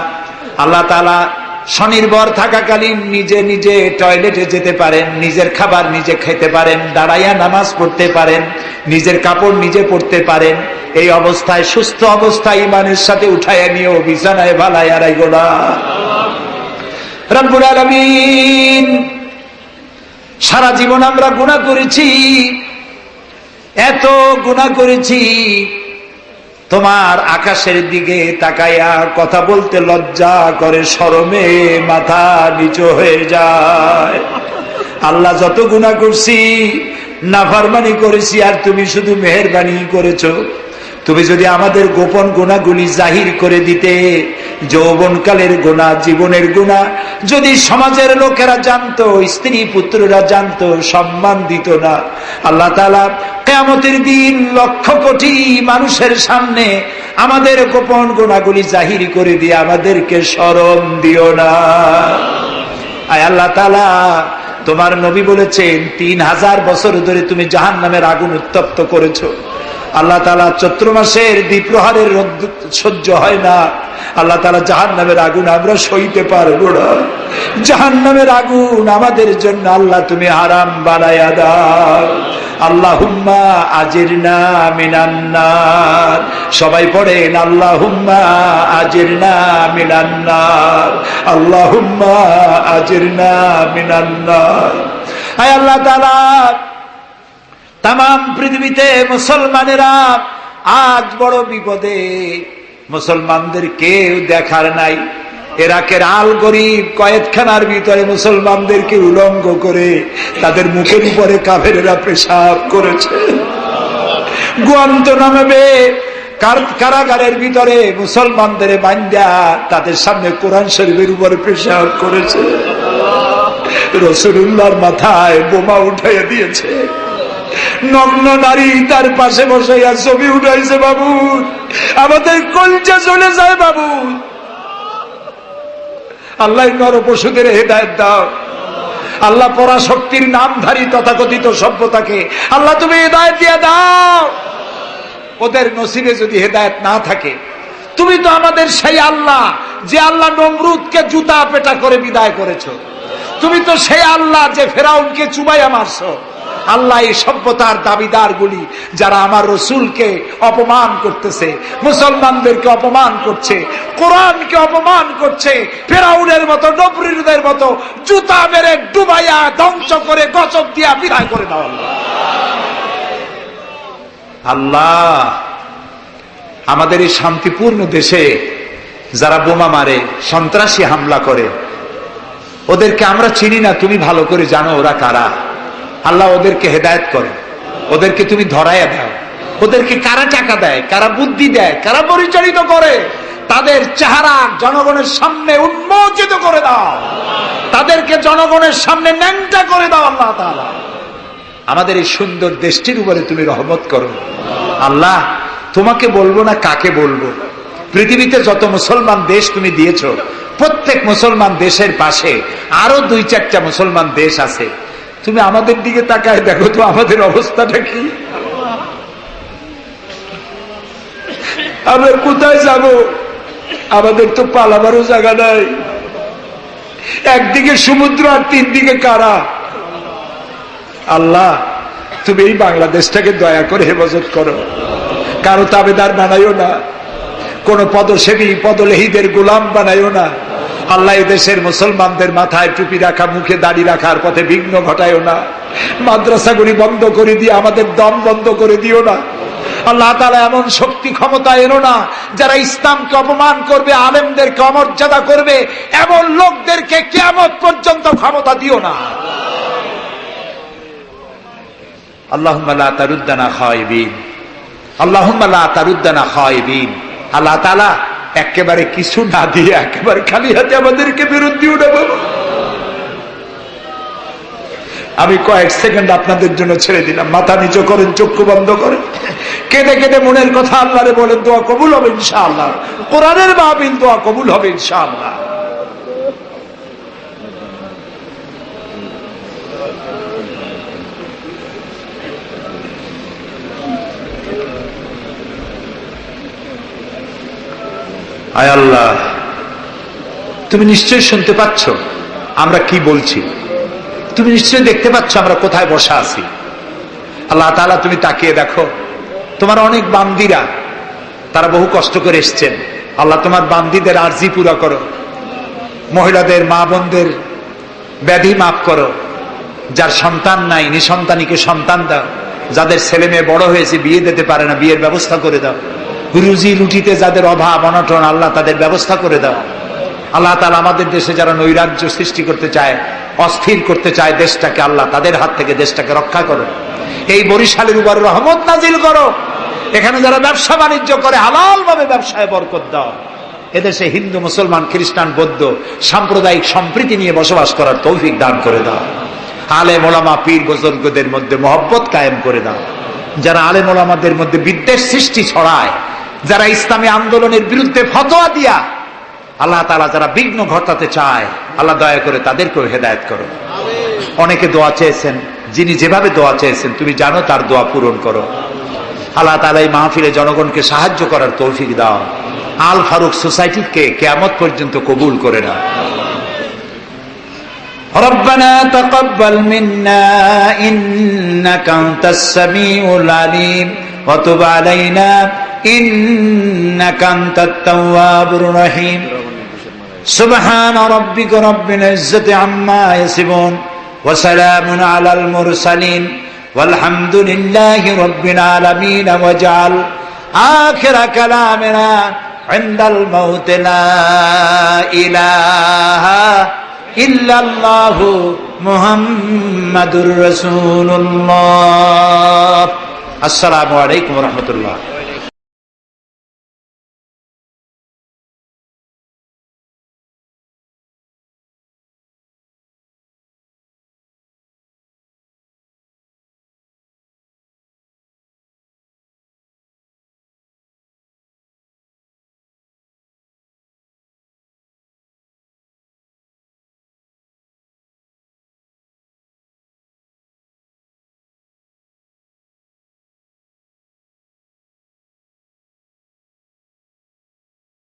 আল্লাহ তাআলা স্বনির্ভর থাকাকালীন নিজে নিজে টয়লেটে যেতে পারেন, নিজের খাবার নিজে খেতে পারেন, দাঁড়াইয়া নামাজ পড়তে পারেন, নিজের কাপড় নিজে পরতে পারেন। এই অবস্থায়, সুস্থ অবস্থায় ইমানের সাথে উঠাইয়া নিয়েও বিছানায় ভালাইয়া রাখো না। রব্বুল আলামিন, সারা জীবন আমরা গুনাহ করেছি, এত গুনাহ করেছি, তোমার আকাশের দিকে তাকাইয়া কথা বলতে লজ্জা করে, শরমে মাথা নিচু হয়ে যায়। আল্লাহ, যত গুনাহ করছি, নাফরমানি করেছি, আর তুমি শুধু মেহেরবানি করেছো। তুমি যদি আমাদের গোপন গুনাহগুলি জাহির করে দিতে, যৌবনকালের গুনাহ, জীবনের গুনাহ যদি সমাজের লোকেরা জানতো, স্ত্রী পুত্ররা জানতো, সম্মান দিত না। আল্লাহ তাআলা কিয়ামতের দিন লক্ষ কোটি মানুষের সামনে আমাদের গোপন গুনাহগুলি জাহির করে দিয়ে আমাদেরকে শরম দিও না। আয় আল্লাহ তাআলা, তোমার নবী বলেছেন 3000 বছর ধরে তুমি জাহান্নামের আগুন উত্তপ্ত করেছো। আল্লাহ তাআলা চৈত্র মাসের দ্বিপ্রহরের রোদ সহ্য হয় না। আল্লাহ তাআলা জাহান্নামের আগুন আমরা সইতে পারবো না। জাহান্নামের আগুন আমাদের জন্য আল্লাহ তুমি হারাম বানায়া দাও। আল্লাহুম্মা আজিরনা মিনান নার। সবাই পড়েন আল্লাহুম্মা আজিরনা মিনান নার, আল্লাহুম্মা আজিরনা মিনান নার। আয় আল্লাহ তাআলা, তামাম পৃথিবীতে মুসলমানেরা আজ বড় বিপদে। মুসলমানদের কেউ দেখার নাই। ইরাকের আল গরিব কয়েদখানার ভিতরে মুসলমানদেরকে উলঙ্গ করে তাদের মুখের উপরে কাফেরেরা পেশাব করেছে। গুয়ান্তানামো কারাগারের ভিতরে মুসলমানদের বান্দা তাদের সামনে কোরআন শরীফের উপরে পেশাব করেছে। রাসূলুল্লাহর মাথায় বোমা উঠাইয়া দিয়েছে। নগ্ন নারী তার পাশে বসাইয়া ছবি উঠাইছে। বাবু, আমাদের কলজা চলে যায় বাবু। আল্লাহ নর পশুদের হেদায়েত দাও। আল্লাহ পরাশক্তির নামধারী তথাকথিত সভ্যতাকে আল্লাহ তুমি হেদায়েত দিয়ে দাও। ওদের নসিবে যদি হেদায়েত না থাকে, তুমি তো আমাদের সেই আল্লাহ যে আল্লাহ নমরুদকে জুতা পেটা করে বিদায় করেছো। তুমি তো সেই আল্লাহ যে ফেরাউনকে চুবাইয়া মারছো। আল্লাহ, এই সভ্যতার দাবিদার গুলি যারা আমার রসুলকে অপমান করতেছে, মুসলমানদেরকে অপমান করছে, কোরআনকে অপমান করছে, ফেরাউনের মতো নমরুদের মতো জুতা মেরে ডুবাইয়া ধ্বংস করে গজব দিয়া বিদায় করে দাও। আল্লাহ, আমাদের এই শান্তিপূর্ণ দেশে যারা বোমা মারে, সন্ত্রাসী হামলা করে, ওদেরকে আমরা চিনি না, তুমি ভালো করে জানো ওরা কারা। আল্লাহ, ওদেরকে হেদায়েত করো, ওদেরকে তুমি ধরাইয়া দাও। ওদেরকে কারা টাকা দেয়, কারা বুদ্ধি দেয়, কারা পরিচালিত করে, তাদের চেহারা জনগণের সামনে উন্মোচিত করে দাও। তাদেরকে জনগণের সামনে ন্যাংটা করে দাও। আল্লাহ তাআলা, আমাদের এই সুন্দর দেশটির উপরে তুমি রহমত করো। আল্লাহ, তোমাকে বলবো না কাকে বলবো। পৃথিবীতে যত মুসলমান দেশ তুমি দিয়েছো, প্রত্যেক মুসলমান দেশের পাশে আরো 2-4টা মুসলমান দেশ আছে। তুমি আমাদের দিকে তাকায় দেখো তো আমাদের অবস্থাটা কি। আমরা কোথায় যাব? আমাদের তো পালাবারও জায়গা নাই। একদিকে সমুদ্র আর 3 দিকে কারা। আল্লাহ, তুমি এই বাংলাদেশটাকে দয়া করে হেফাজত করো। কারো তাবেদার বানাইও না, কোন পদসেবী পদলেহীদের গোলাম বানাইও না। আল্লাহ, দেশের মুসলমানদের মাথায় টুপি রাখা, মুখে দাড়ি রাখার পথে বিঘ্ন ঘটায়ও না। মাদ্রাসাগুলি বন্ধ করে দিয়ে আমাদের দম বন্ধ করে দিও না। আল্লাহ তাআলা, এমন শক্তি ক্ষমতা এনো না যারা ইসলামকে অপমান করবে, আলেমদেরকে অমর্যাদা করবে, এমন লোকদেরকে কিয়ামত পর্যন্ত ক্ষমতা দিও না। আল্লাহুম্মা লা তারুদ্দানা খায়বিন, আল্লাহুম্মা লা তারুদ্দানা খায়বিন। আল্লাহ তাআলা, একেবারে কিছু না দিয়ে একেবারে খালি হাতে আমাদেরকে ফেরত দিও না বাবা। আমি কয়েক সেকেন্ড আপনাদের জন্য ছেড়ে দিলাম। মাথা নিচু করেন, চক্ষু বন্ধ করেন, কেঁদে কেঁদে মনের কথা আল্লাহরে বলেন, দোয়া কবুল হবে ইনশাআল্লাহ। কোরআনের মাহফিল, দোয়া কবুল হবে ইনশাআল্লাহ। আয় আল্লাহ, তুমি নিশ্চয়ই শুনতে পাচ্ছ আমরা কি বলছি, তুমি নিশ্চয়ই দেখতে পাচ্ছ আমরা কোথায় বসা আছি। আল্লাহ তাআলা তুমি তাকিয়ে দেখো, তোমার অনেক বান্দীরা তারা বহু কষ্ট করে এসছেন। আল্লাহ তোমার বান্দীদের আরজি পুরা করো, মহিলাদের মা বোনদের ব্যাধি মাফ করো, যার সন্তান নাই নিঃসন্তানীকে সন্তান দাও, যাদের ছেলে মেয়ে বড় হয়েছে বিয়ে দিতে পারে না বিয়ের ব্যবস্থা করে দাও, রুজি রুটিতে যাদের অভাব অনটন আল্লাহ তাদের ব্যবস্থা করে দাও। আল্লাহ তাআলা আমাদের দেশে যারা নৈরাজ্য সৃষ্টি করতে চায়, অস্থির করতে চায় দেশটাকে, আল্লাহ তাদের হাত থেকে দেশটাকে রক্ষা করো। এই বরিশালের উপর রহমত নাজিল করো, এখানে যারা ব্যবসা বাণিজ্য করে হালাল ভাবে ব্যবসায় বরকত দাও। এদেশে হিন্দু মুসলমান খ্রিস্টান বৌদ্ধ সাম্প্রদায়িক সম্প্রীতি নিয়ে বসবাস করার তৌফিক দান করে দাও। আলেম ওলামা পীর বুজুর্গদের মধ্যে মহব্বত কায়েম করে দাও। যারা আলেম ওলামাদের মধ্যে বিদ্বেষ সৃষ্টি ছড়ায়, যারা ইসলামী আন্দোলনের বিরুদ্ধে ফতোয়া দিয়া আল্লাহ তাআলা যারা বিঘ্ন ঘটাতে চায়, আল্লাহ দয়া করে তাদেরকেও হেদায়েত করো। অনেকে দোয়া চেয়েছেন, যিনি যেভাবে দোয়া চেয়েছেন তুমি জানো, তার দোয়া পূরণ করো। আল্লাহ তাআলা এই মাহফিলে জনগণকে সাহায্য করার তৌফিক দাও। আল ফারুক সোসাইটিকে কিয়ামত পর্যন্ত কবুল করে নাও। ربنا تقبل منا إنك أنت السميع العليم وتب علينا إنك أنت التواب الرحيم سبحان ربك رب العزة عما يصفون وسلام على المرسلين والحمد لله رب العالمين واجعل آخر كلامنا عند الموت لا إله ইল্লাল্লাহু মুহাম্মাদুর রাসূলুল্লাহ। আসসালামু আলাইকুম ওয়া রাহমাতুল্লাহ।